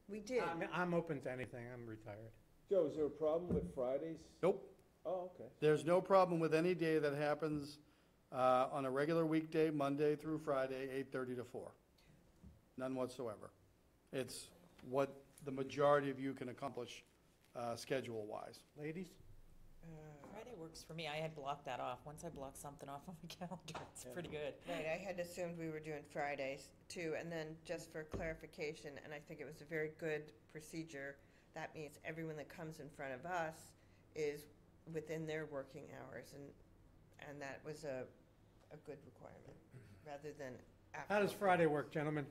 We did. I'm open to anything, I'm retired. Joe, is there a problem with Fridays? Nope. Oh, okay. There's no problem with any day that happens on a regular weekday, Monday through Friday, 8:30 to 4. None whatsoever. It's what the majority of you can accomplish schedule-wise. Ladies? Friday works for me. I had blocked that off. Once I block something off on my calendar, it's pretty good. Right, I had assumed we were doing Fridays too, and then just for clarification, and I think it was a very good procedure, that means everyone that comes in front of us is within their working hours, and that was a good requirement, rather than after. How does Friday work, gentlemen?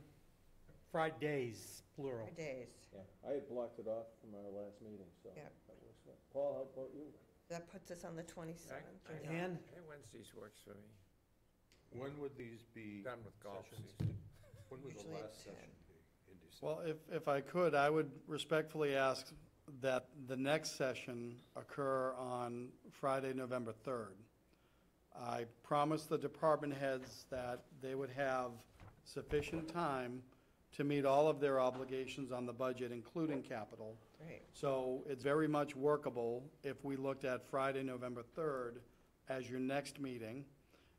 Fridays, plural. Days. Yeah, I had blocked it off from our last meeting, so. Yeah. That works well. Paul, how about you? That puts us on the 27th. or not? Dan? Wednesdays works for me. When would these be? Done with golf sessions? season. When would the Usually at last 10. session be in December? Well, if I could, I would respectfully ask that the next session occur on Friday, November 3rd. I promised the department heads that they would have sufficient time to meet all of their obligations on the budget, including capital. Right. So it's very much workable if we looked at Friday, November 3rd as your next meeting.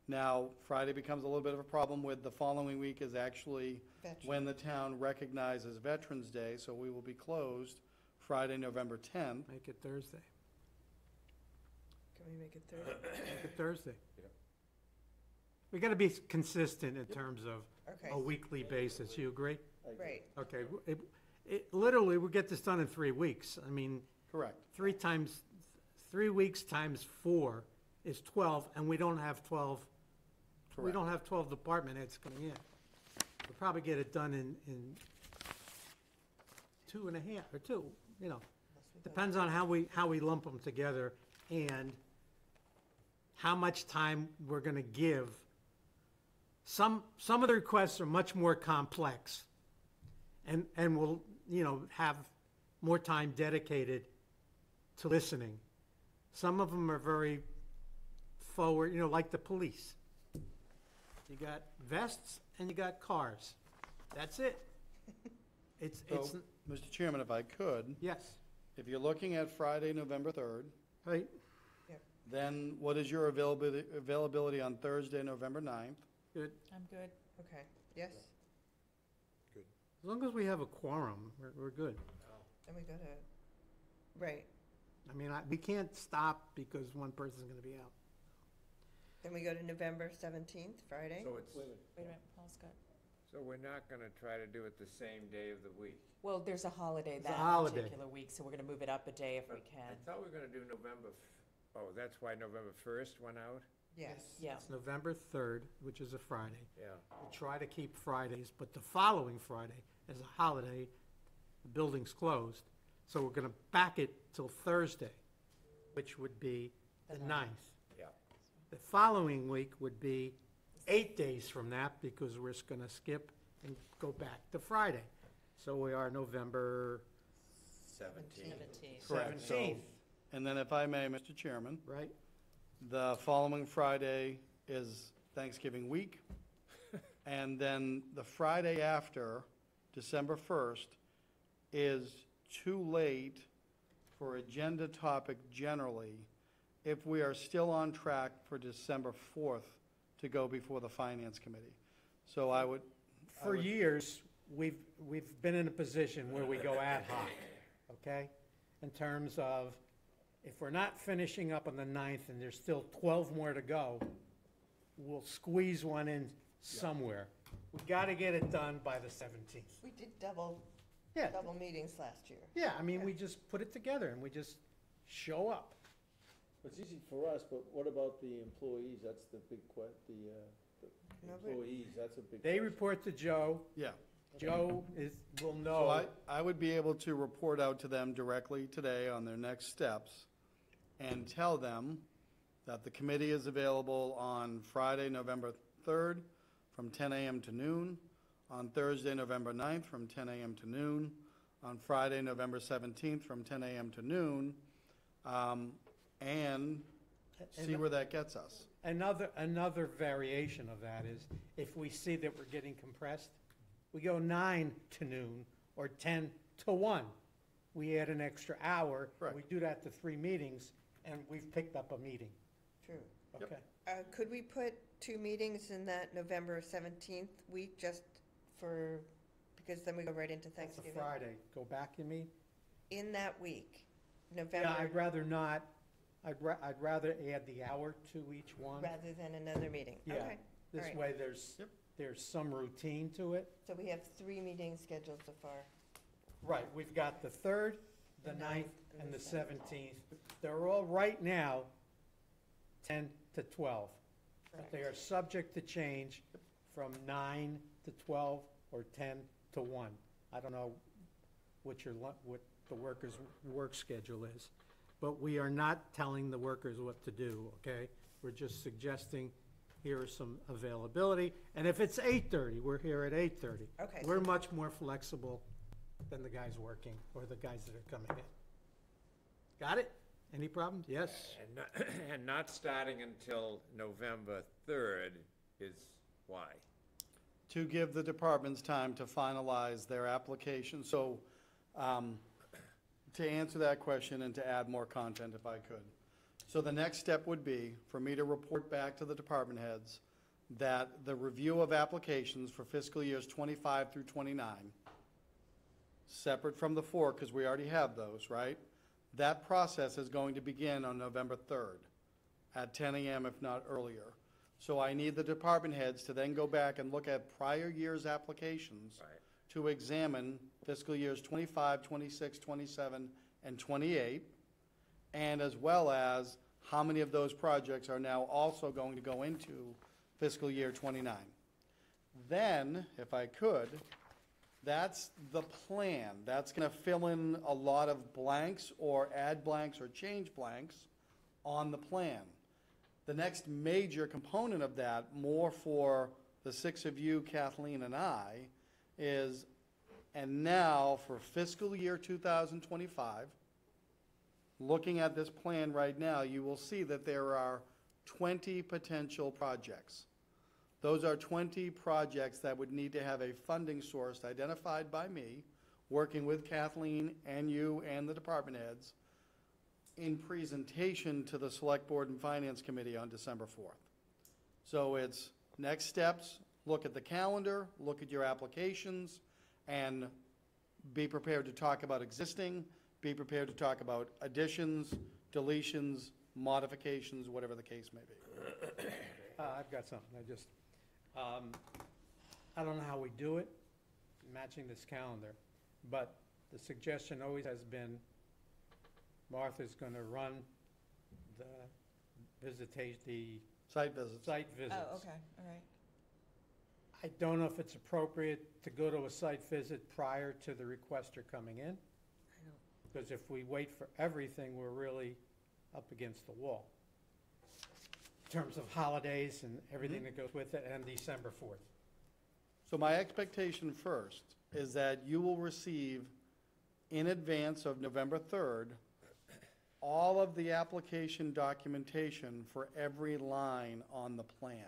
Now, Friday becomes a little bit of a problem with the following week is actually when the town recognizes Veterans Day, so we will be closed Friday, November 10th. Make it Thursday. Can we make it Thursday? Make it Thursday. Yep. We gotta be consistent in terms of Okay, a weekly basis, you agree? I agree. right. Okay, literally, we get this done in 3 weeks. I mean, Correct. 3 weeks times 4 is 12, and we don't have 12, we Correct. don't have 12 department heads coming in. We'll probably get it done in 2.5, or 2, you know. Depends on how we lump them together and how much time we're gonna give. Some of the requests are much more complex and will, you know, have more time dedicated to listening. Some of them are very forward, you know, like the police. You got vests and you got cars. That's it. It's, So, Mr. Chairman, if I could, yes, if you're looking at Friday, November 3rd, right? then what is your availability on Thursday, November 9th? Good. I'm good. Okay, yes, As long as we have a quorum, we're good. and we gotta, right, I mean, we can't stop because one person's gonna be out. then we go to November 17th, Friday? So it's, Wait a minute. Wait a minute, Paul's got, so we're not gonna try to do it the same day of the week. well, there's a holiday There's a that holiday. particular week, so we're gonna move it up a day if we But can. I thought we were gonna do oh, that's why November 1st went out? Yes. Yeah. It's November 3rd, which is a Friday. Yeah. We try to keep Fridays, but the following Friday is a holiday, the building's closed, so we're gonna back it till Thursday, which would be the The 9th. Yeah. The following week would be 8 days from that, because we're just gonna skip and go back to Friday. So we are November 17. 17th. Correct. So- 17th, And then if I may, Mr. Chairman, right? the following Friday is Thanksgiving week. And then the Friday after, December 1st, is too late for agenda topic generally if we are still on track for December 4th to go before the Finance Committee. So I would, For years, we've been in a position where we go ad hoc, okay? In terms of, if we're not finishing up on the 9th and there's still 12 more to go, we'll squeeze one in somewhere. We gotta get it done by the 17th. We did double Yeah, meetings last year. yeah, I mean, we just put it together and we just show up. It's easy for us, but what about the employees? That's the big the Nobody- employees, that's a big. They question. report to Joe. yeah. Joe will So know. I would be able to report out to them directly today on their next steps and tell them that the committee is available on Friday, November 3rd from 10 a.m. to noon, on Thursday, November 9th from 10 a.m. to noon, on Friday, November 17th from 10 a.m. to noon, and see where that gets us. Another variation of that is, if we see that we're getting compressed, we go 9 to noon or 10 to 1. We add an extra hour. Right. We do that to 3 meetings, and we've picked up a meeting, True. okay? Could we put 2 meetings in that November 17th week, just for, because then we go right into That's a Thanksgiving? Friday. Go back, you mean? In that week, Yeah, November, I'd rather not. I'd rather add the hour to each one. rather than another meeting? Yeah. Okay, This alright. way, there's some routine to it. So we have 3 meetings scheduled so far. Right, we've got the 3rd, the 9th, and the 17th. They're all right now 10 to 12. But they are subject to change from 9 to 12 or 10 to 1. I don't know what what the workers' work schedule is. But we are not telling the workers what to do, okay? We're just suggesting, here is some availability. And if it's 8:30, we're here at 8:30. Okay. We're much more flexible than the guys working or the guys that are coming in. Got it? Any problems? Yes? And not starting until November 3rd is why? To give the departments time to finalize their application. So, to answer that question and to add more content if I could. So the next step would be for me to report back to the department heads that the review of applications for fiscal years 25 through 29, separate from the 4, because we already have those, right? That process is going to begin on November 3rd at 10 a.m. if not earlier. So I need the department heads to then go back and look at prior year's applications Right. to examine fiscal years 25, 26, 27, and 28, and as well as how many of those projects are now also going to go into fiscal year 29. Then, if I could, that's the plan. That's going to fill in a lot of blanks or add blanks or change blanks on the plan. The next major component of that, more for the 6 of you, Kathleen and I, is, and now for fiscal year 2025, looking at this plan right now, you will see that there are 20 potential projects. Those are 20 projects that would need to have a funding source identified by me, working with Kathleen and you and the department heads, in presentation to the Select Board and Finance Committee on December 4th. So it's next steps, look at the calendar, look at your applications, and be prepared to talk about existing, be prepared to talk about additions, deletions, modifications, whatever the case may be. I've got something. I don't know how we do it, matching this calendar, but the suggestion always has been Martha's going to run the Site visits. site visits. Oh, okay, all right. I don't know if it's appropriate to go to a site visit prior to the requester coming in, because if we wait for everything, we're really up against the wall in terms of holidays and everything that goes with it, and December 4th. So my expectation first is that you will receive, in advance of November 3rd, all of the application documentation for every line on the plan,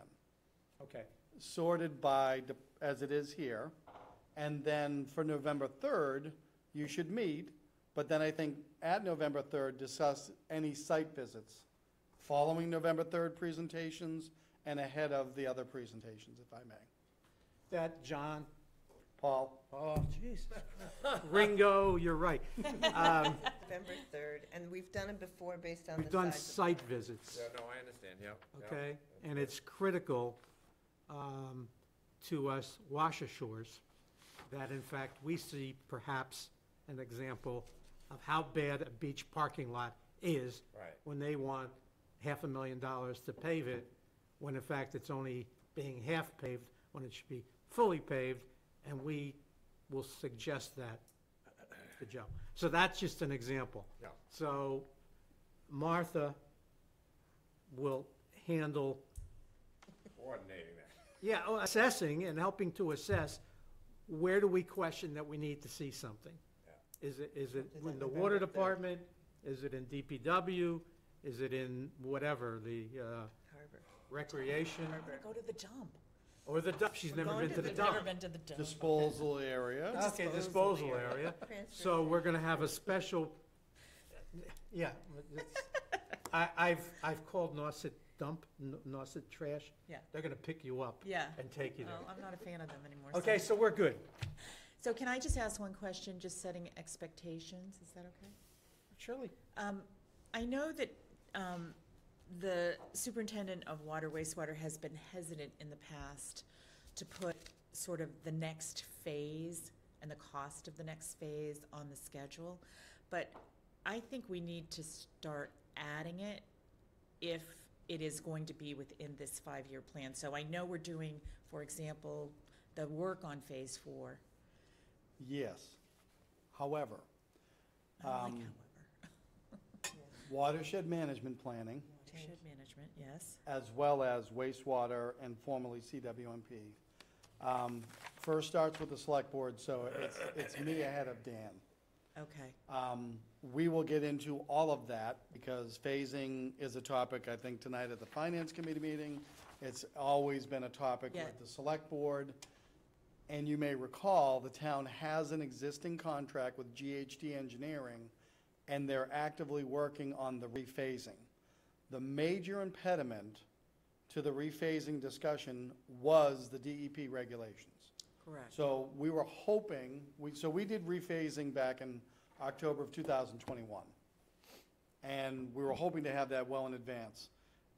Okay, sorted by, as it is here. And then for November 3rd, you should meet, but then I think at November 3rd, discuss any site visits following November 3rd presentations and ahead of the other presentations, if I may. that, John, Paul? oh, Jesus. Ringo, you're right. November 3rd, and we've done it before based on the We've done size of- site visits. Yeah, no, I understand, yeah. yeah. Okay, and it's critical to us Washashores that in fact we see perhaps an example of how bad a beach parking lot is Right. when they want $500,000 to pave it, when in fact it's only being half paved, when it should be fully paved, and we will suggest that to Joe. So that's just an example. Yeah. So Martha will handle Coordinating that. yeah, assessing and helping to assess, where do we question that we need to see something? Yeah. Is it Is in that the November water 3rd? department? Is it in DPW? Is it in whatever, the Harbor. recreation? I'm gonna go to the dump. Or the dump? She's never been to the dump. Never been to the dump. Disposal area. Okay, disposal area. Transfer So we're gonna have a special, yeah. I've called Nauset Dump, Nauset Trash. Yeah. They're gonna pick you up Yeah. and take you Oh, there. I'm not a fan of them anymore. Okay, so we're good. So can I just ask one question, just setting expectations, is that okay? Shirley? I know that the superintendent of water wastewater has been hesitant in the past to put sort of the next phase and the cost of the next phase on the schedule, but I think we need to start adding it if it is going to be within this 5-year plan. So I know we're doing, for example, the work on phase 4. Yes. However, I don't like Um, however. watershed management planning, Watershed management, yes. as well as wastewater and formerly CWMP, first starts with the select board, so it's me ahead of Dan. Okay, We will get into all of that, because phasing is a topic, I think, tonight at the Finance Committee meeting. It's always been a topic Yeah. with the Select Board. And you may recall, the town has an existing contract with GHD Engineering, and they're actively working on the rephasing. The major impediment to the rephasing discussion was the DEP regulations. correct. So we were hoping, we did rephasing back in October of 2021. And we were hoping to have that well in advance.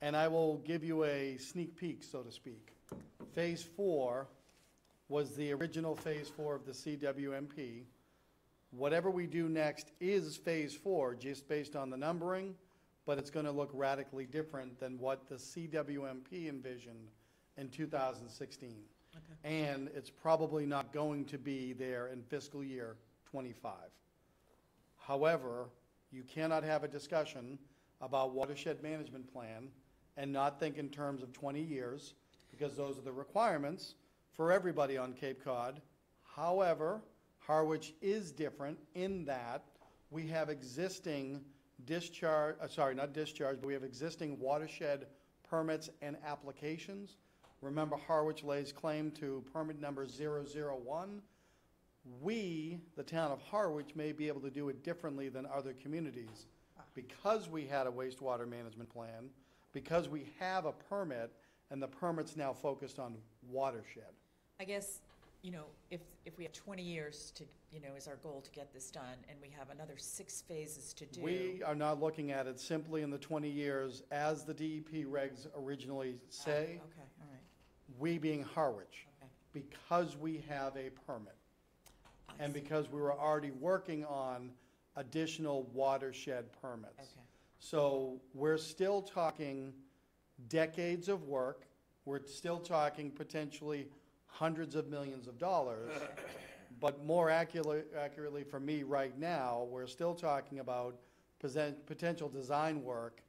And I will give you a sneak peek, so to speak. Phase 4 was the original Phase 4 of the CWMP. Whatever we do next is Phase 4, just based on the numbering, but it's going to look radically different than what the CWMP envisioned in 2016. Okay. And it's probably not going to be there in fiscal year '25. However, you cannot have a discussion about watershed management plan and not think in terms of 20 years, because those are the requirements for everybody on Cape Cod. However, Harwich is different in that we have existing we have existing watershed permits and applications. Remember, Harwich lays claim to permit number 001. We, the town of Harwich, may be able to do it differently than other communities because we had a wastewater management plan, because we have a permit, and the permit's now focused on watershed. I guess, if we have 20 years to, is our goal to get this done, and we have another 6 phases to do. We are not looking at it simply in the 20 years as the DEP regs originally say, Okay, all right. we being Harwich, Okay. because we have a permit. I And see. because we were already working on additional watershed permits. Okay. So we're still talking decades of work. We're still talking potentially hundreds of millions of dollars. But more accurately for me right now, we're still talking about potential design work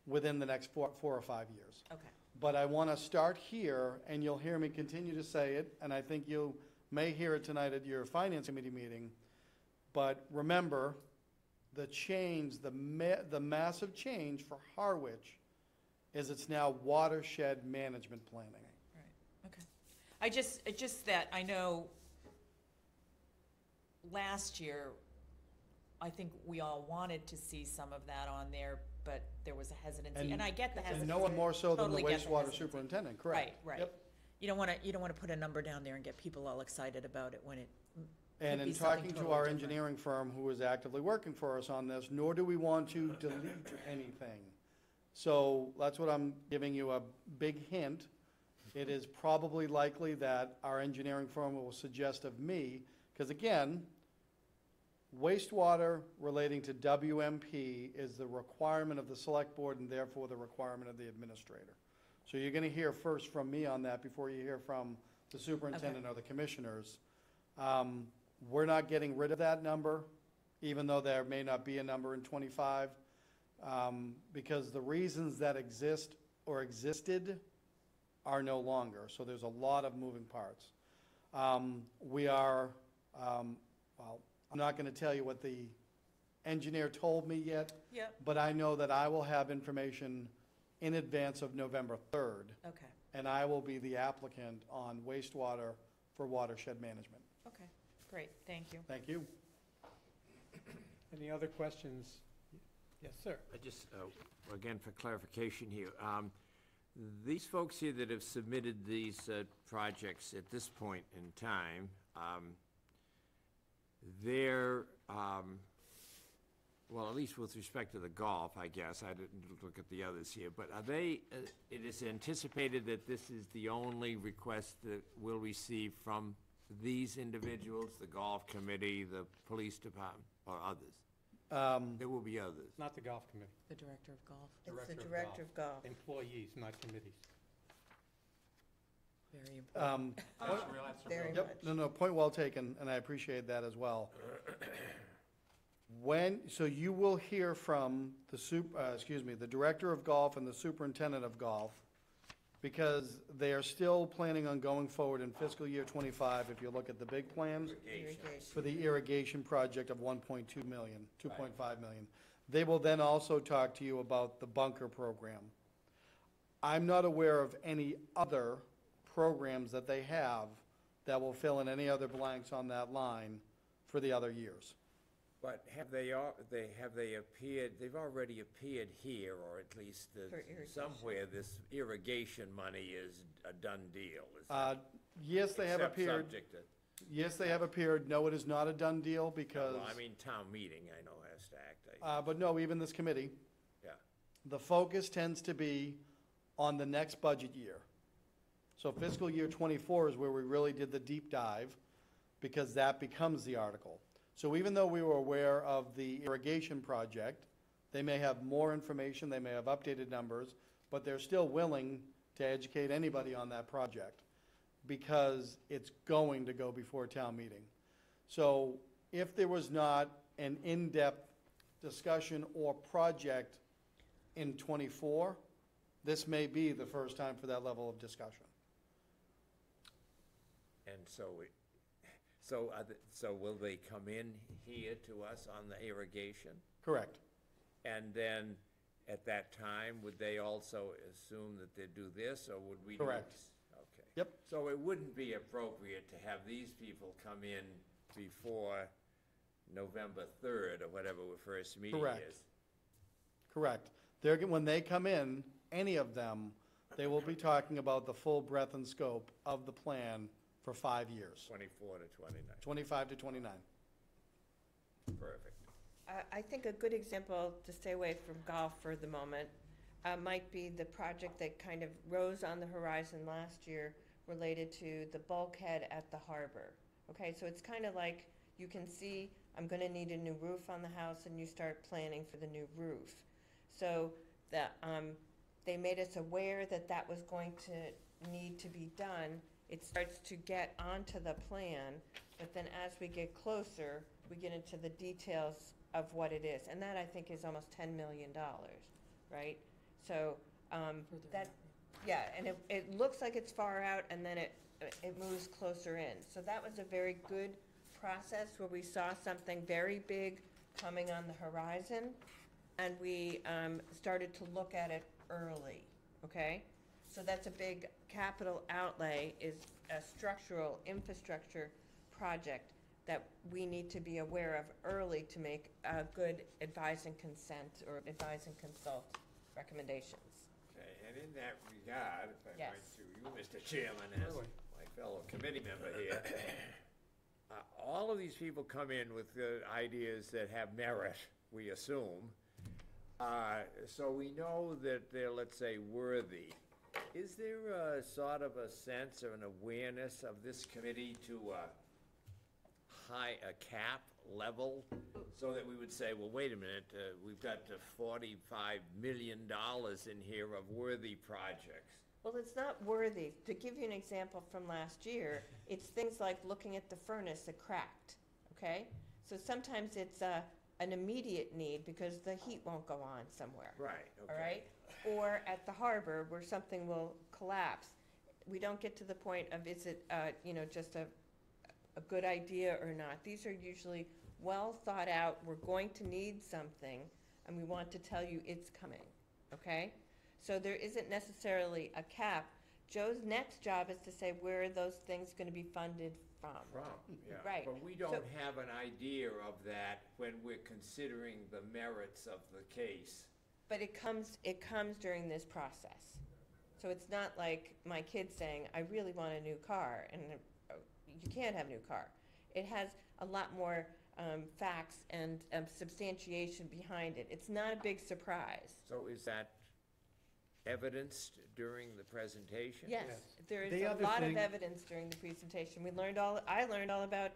within the next 4 or 5 years. Okay. But I want to start here, and you'll hear me continue to say it, and I think you may hear it tonight at your Finance Committee meeting. But remember, the change, the massive change for Harwich is it's now watershed management planning. Right, okay. It's just that I know last year, I think we all wanted to see some of that on there, but there was a hesitancy, and I get the hesitancy. And no one more so than the Totally get the wastewater hesitancy. superintendent, correct? Right. Yep. You don't wanna put a number down there and get people all excited about it when it And could be in something talking to totally our different. engineering firm who is actively working for us on this, nor do we want to delete anything. So that's what I'm giving you a big hint. It is probably likely that our engineering firm will suggest of me, because again, wastewater relating to WMP is the requirement of the select board and therefore the requirement of the administrator. So you're going to hear first from me on that before you hear from the superintendent or the commissioners. We're not getting rid of that number, even though there may not be a number in '25, because the reasons that exist or existed are no longer. So there's a lot of moving parts. We are, well, I'm not going to tell you what the engineer told me yet, Yep. but I know that I will have information in advance of November 3rd, Okay, and I will be the applicant on wastewater for watershed management. okay, great, thank you. Thank you. Any other questions? Yes, sir. I just, again, for clarification here, these folks here that have submitted these projects at this point in time, they're, well, at least with respect to the golf, I guess, I didn't look at the others here, but are they, it is anticipated that this is the only request that we'll receive from these individuals, the golf committee, the police department, or others? There will be others. Not the golf committee, The director of golf, It's the Director of director of golf. employees, not committees. very important. Very Yep, much. no, point well taken, and I appreciate that as well. So you will hear from the director of golf and the superintendent of golf, because they are still planning on going forward in fiscal year '25, if you look at the big plans, Irrigation. for the irrigation project of 1.2 million, 2.5 million. They will then also talk to you about the bunker program. I'm not aware of any other programs that they have that will fill in any other blanks on that line for the other years. But have they appeared, they've already appeared here, or at least For irrigation. somewhere this irrigation money is a done deal. Yes, they have Except appeared. subject to, Yes, they have appeared. No, it is not a done deal because, well, I mean, town meeting, I know has to act, but no, even this committee, yeah. the focus tends to be on the next budget year. So fiscal year '24 is where we really did the deep dive, because that becomes the article. So even though we were aware of the irrigation project, they may have more information, they may have updated numbers, but they're still willing to educate anybody on that project, because it's going to go before town meeting. So if there was not an in-depth discussion or project in '24, this may be the first time for that level of discussion. And so will they come in here to us on the irrigation? Correct. And then, at that time, would they also assume that they'd do this, or would we do? Correct. Okay. Yep. So it wouldn't be appropriate to have these people come in before November 3rd, or whatever our first meeting is? Correct. Correct. When they come in, any of them, they will be talking about the full breadth and scope of the plan for 5 years, 24 to 29. 25 to 29. Perfect. I think a good example, to stay away from golf for the moment, might be the project that kind of rose on the horizon last year related to the bulkhead at the harbor. Okay, so it's kind of like, you can see, I'm gonna need a new roof on the house, and you start planning for the new roof. So they made us aware that that was going to need to be done. It starts to get onto the plan, but then as we get closer, we get into the details of what it is. And that, I think, is almost $10 million, right? So, that, yeah, and it looks like it's far out, and then it moves closer in. So that was a very good process, where we saw something very big coming on the horizon, and we started to look at it early, okay? So that's a big capital outlay, is a structural infrastructure project that we need to be aware of early to make a good advise and consent, or advise and consult recommendations. Okay, and in that regard, if I Yes. might to you, Mr. Chairman, as Really? my fellow committee member here, all of these people come in with ideas that have merit, we assume. So we know that they're, let's say, worthy. Is there a sort of a sense or an awareness of this committee to a cap level, so that we would say, well, wait a minute, we've got $45 million in here of worthy projects? Well, it's not worthy. To give you an example from last year, it's things like looking at the furnace that cracked, okay? So sometimes it's an immediate need, because the heat won't go on somewhere. Right, okay. All right? Or at the harbor, where something will collapse. We don't get to the point of, is it, just a good idea or not. These are usually well thought out, we're going to need something, and we want to tell you it's coming, okay? So there isn't necessarily a cap. Joe's next job is to say, where are those things gonna be funded from? Yeah. Right. But we don't have an idea of that when we're considering the merits of the case. But it comes during this process. So it's not like my kid saying, I really want a new car, and you can't have a new car. It has a lot more facts and substantiation behind it. It's not a big surprise. So is that evidenced during the presentation? Yes, there is The a other lot of thing- evidence during the presentation. I learned all about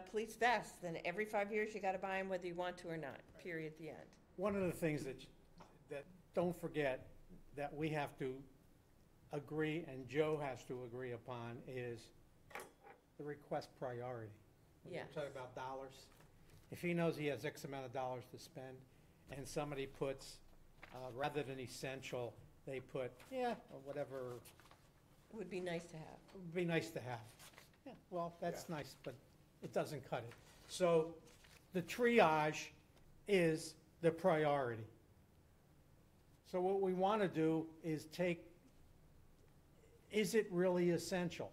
police vests, and every 5 years you gotta buy them whether you want to or not, period, the end. One of the things that don't forget, that we have to agree, and Joe has to agree upon, is the request priority. When Yes. you're talking about dollars, if he knows he has X amount of dollars to spend, and somebody puts, rather than essential, they put, or whatever, It would be nice to have. it would be nice to have. Yeah, well, that's nice, but it doesn't cut it. So the triage is the priority. So what we want to do is take, is it really essential?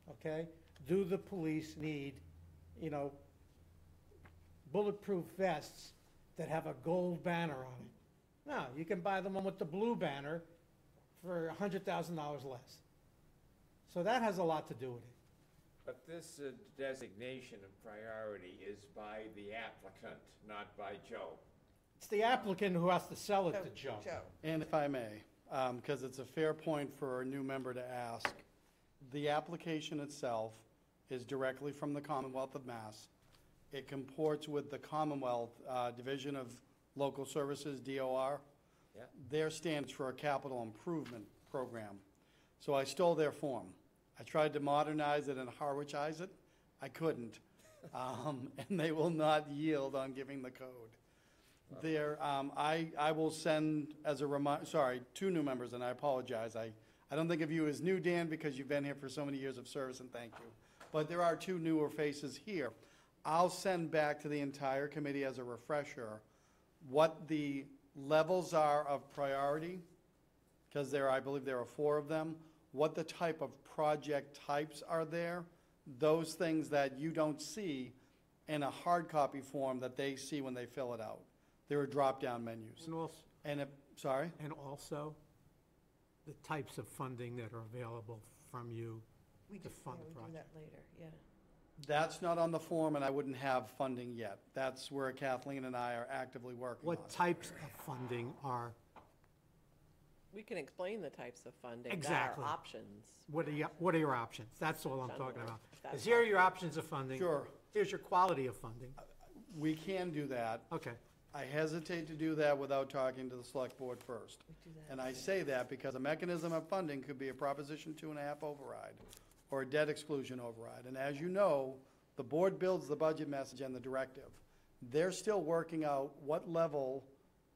Okay? Do the police need, bulletproof vests that have a gold banner on it? No, you can buy the one with the blue banner for $100,000 less. So that has a lot to do with it. But this designation of priority is by the applicant, not by Joe. It's the applicant who has to sell it to Joe. And if I may, because it's a fair point for a new member to ask, the application itself is directly from the Commonwealth of Mass. It comports with the Commonwealth Division of Local Services, DOR. Yeah. Their standards for a capital improvement program. So I stole their form. I tried to modernize it and Harwichize it. I couldn't. And they will not yield on giving the code. There, I will send as a reminder, two new members, and I apologize. I don't think of you as new, Dan, because you've been here for so many years of service, and thank you. But there are two newer faces here. I'll send back to the entire committee as a refresher what the levels are of priority, because I believe there are 4 of them, what the type of project types are there, those things that you don't see in a hard copy form that they see when they fill it out. There are drop-down menus. And also, Sorry? and also, the types of funding that are available from you We to do, fund the we do project. that later, yeah. That's not on the form, and I wouldn't have funding yet. That's where Kathleen and I are actively working on. What types of funding are, We can explain the types of funding. Exactly. That are options. what are your options? That's all I'm talking General, about. if that's Because here are your options of funding. Sure. Here's your quality of funding. We can do that. Okay. I hesitate to do that without talking to the select board first. We do that. And I say that because a mechanism of funding could be a Proposition 2.5 override or a debt exclusion override. And as you know, the board builds the budget message and the directive. They're still working out what level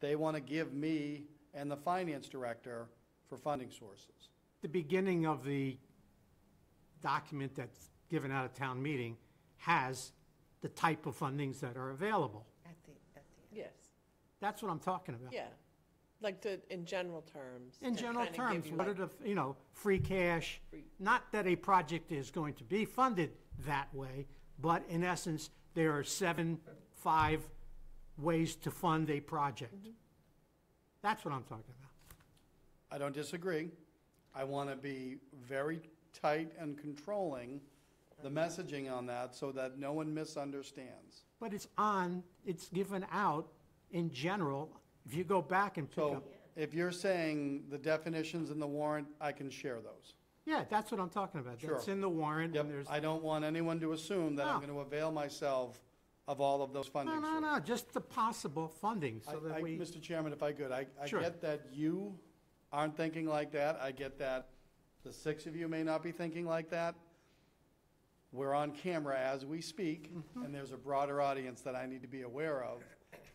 they want to give me and the finance director for funding sources. The beginning of the document that's given out at town meeting has the type of fundings that are available. At the end. Yes, That's what I'm talking about. yeah. Like in general terms. In to general kinda give terms, you what are like- the, free cash, Free- not that a project is going to be funded that way, but in essence, there are 5 ways to fund a project. That's what I'm talking about. I don't disagree. I want to be very tight and controlling the messaging on that so that no one misunderstands. But it's given out in general. If you go back and pick So up, if you're saying the definitions in the warrant, I can share those. yeah, that's what I'm talking about. That's Sure. in the warrant, Yep, and there's, I don't want anyone to assume that I'm No. going to avail myself of all of those funding sources. no, just the possible funding, so that we, Mr. Chairman, if I could, I Sure. get that you aren't thinking like that. I get that the 6 of you may not be thinking like that. We're on camera as we speak, Mm-hmm. and there's a broader audience that I need to be aware of,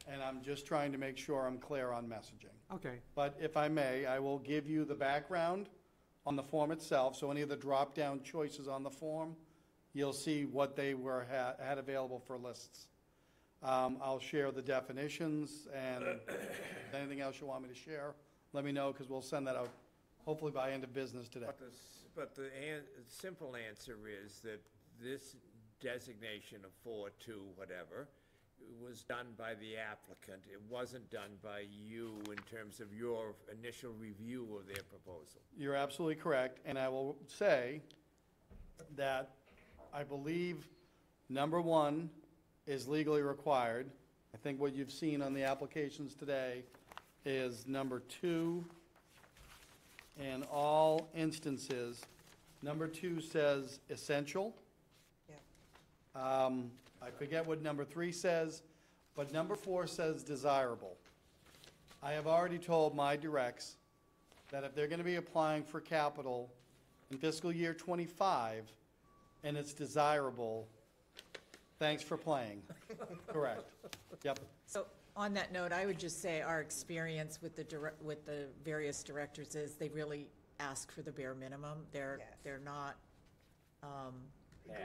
and I'm just trying to make sure I'm clear on messaging. okay. But if I may, I will give you the background on the form itself, so any of the drop-down choices on the form, you'll see what they had available for lists. I'll share the definitions, and if there's anything else you want me to share, let me know, because we'll send that out hopefully by end of business today. But the simple answer is that this designation of 4-2 whatever was done by the applicant. It wasn't done by you in terms of your initial review of their proposal. You're absolutely correct, and I will say that I believe number 1 is legally required. I think what you've seen on the applications today is number 2 in all instances. Number 2 says essential. Yeah. I forget what number 3 says, but number 4 says desirable. I have already told my directs that if they're gonna be applying for capital in fiscal year '25, and it's desirable, thanks for playing. Correct. Yep. So on that note, I would just say our experience with the various directors is they really ask for the bare minimum. They're Yes. not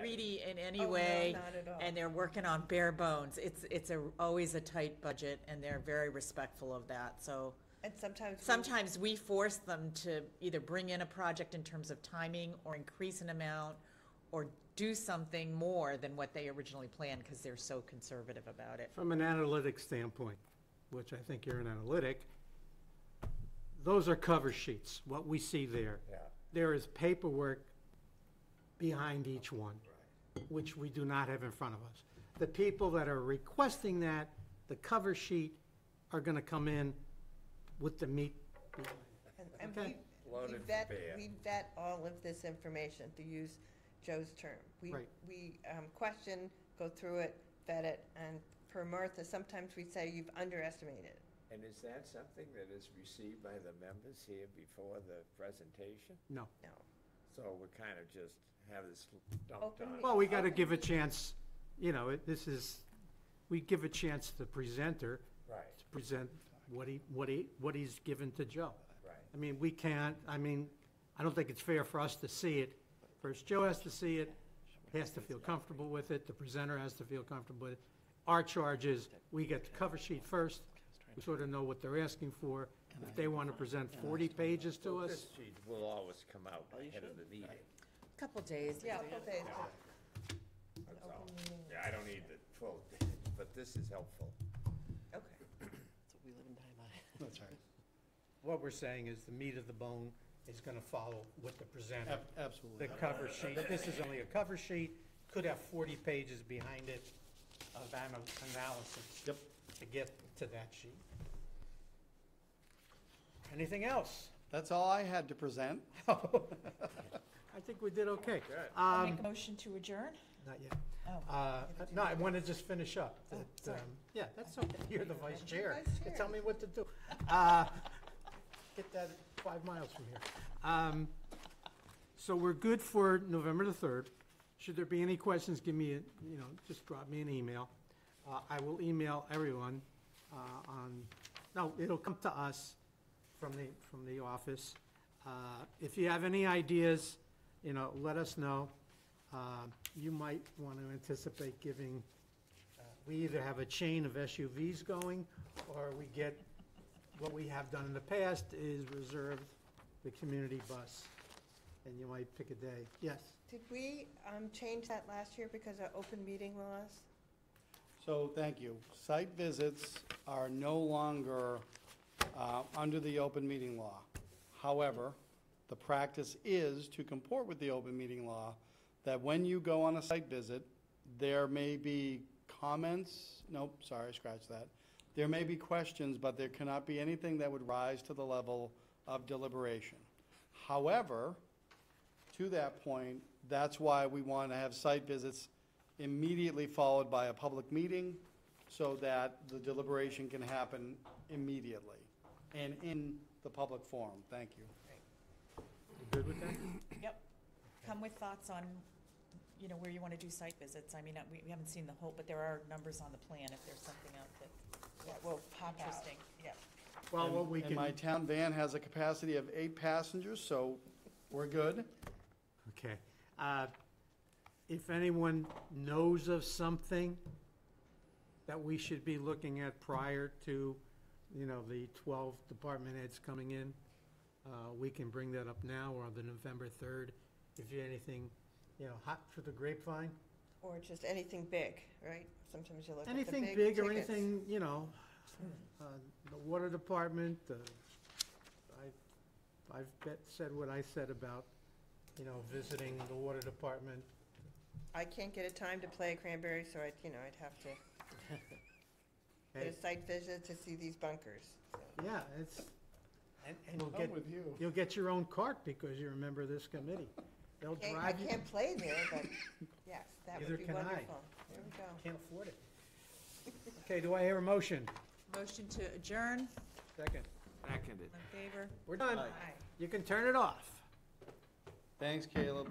greedy in any Oh, no, way. not at all. And they're working on bare bones. It's always a tight budget, and they're very respectful of that, so. And Sometimes we force them to either bring in a project in terms of timing, or increase an amount, or do something more than what they originally planned, because they're so conservative about it. From an analytic standpoint, which I think you're an analytic, those are cover sheets, what we see there. Yeah. There is paperwork behind each one, which we do not have in front of us. The people that are requesting that, the cover sheet, are gonna come in with the meat behind. And Okay. Loaded for bear. we vet all of this information, to use Joe's term. Right. We question, go through it, vet it, and for Martha, sometimes we say you've underestimated. And is that something that is received by the members here before the presentation? No. No. So we kind of just have this dumped Open on. meeting. Well, we gotta give a chance, you know, we give a chance to the presenter Right, to present what he's given to Joe. right. I mean, I don't think it's fair for us to see it. First, Joe has to see it, he has to feel comfortable with it, the presenter has to feel comfortable with it. Our charge is, we get the cover sheet first, we sort of know what they're asking for. If they want to present 40 pages to This us, sheet will always come out ahead of the meeting. Couple days. Yeah, okay. That's all. Open meeting. Yeah, I don't need the full, but this is helpful. Okay. That's what we live and die by. That's right. what we're saying is the meat of the bone is going to follow with the presenter. Absolutely. The cover sheet, this is only a cover sheet, could have 40 pages behind it of analysis. Yep. To get to that sheet. Anything else? That's all I had to present. I think we did okay. Good. I'll make a motion to adjourn? Not yet. Oh. No, I want to just finish up. Oh, that, sorry. Yeah, that's okay. You're the vice chair. Vice You chair. tell me what to do. Get that 5 miles from here. So we're good for November the 3rd. Should there be any questions, give me, just drop me an email. I will email everyone it'll come to us from the office. If you have any ideas, let us know. You might want to anticipate giving, we either have a chain of SUVs going, or we get, what we have done in the past is reserve the community bus, and you might pick a day. Yes? Did we change that last year because of open meeting laws? So, thank you. Site visits are no longer under the open meeting law. However, the practice is to comport with the open meeting law, that when you go on a site visit, there may be comments, nope, sorry, scratch that. There may be questions, but there cannot be anything that would rise to the level of deliberation. However, to that point, that's why we want to have site visits immediately followed by a public meeting, so that the deliberation can happen immediately and in the public forum. Thank you. You good with that? Yep. Come with thoughts on, where you want to do site visits. I mean, we haven't seen the whole, but there are numbers on the plan if there's something out that will pop out. Interesting, yeah. Well, what we And my can, town van has a capacity of 8 passengers, so we're good. okay. if anyone knows of something that we should be looking at prior to, the 12 department heads coming in, we can bring that up now or on the November 3rd. If you anything, hot for the grapevine. Or just anything big, right? Sometimes you look at the Anything big big or tickets. anything, the water department, said what I said about, visiting the water department. I can't get a time to play Cranberry, so I'd have to get Hey, a site visit to see these bunkers. so. yeah, it's, and you'll I'm get, with you. you'll get your own cart because you're a member of this committee. They'll I drive you, can't play there, but yes, that Neither would be can I. wonderful. There we go. can't afford it. Okay, do I hear a motion? Motion to adjourn, Second. Seconded. in favor? We're done. Aye. You can turn it off. Thanks, Caleb.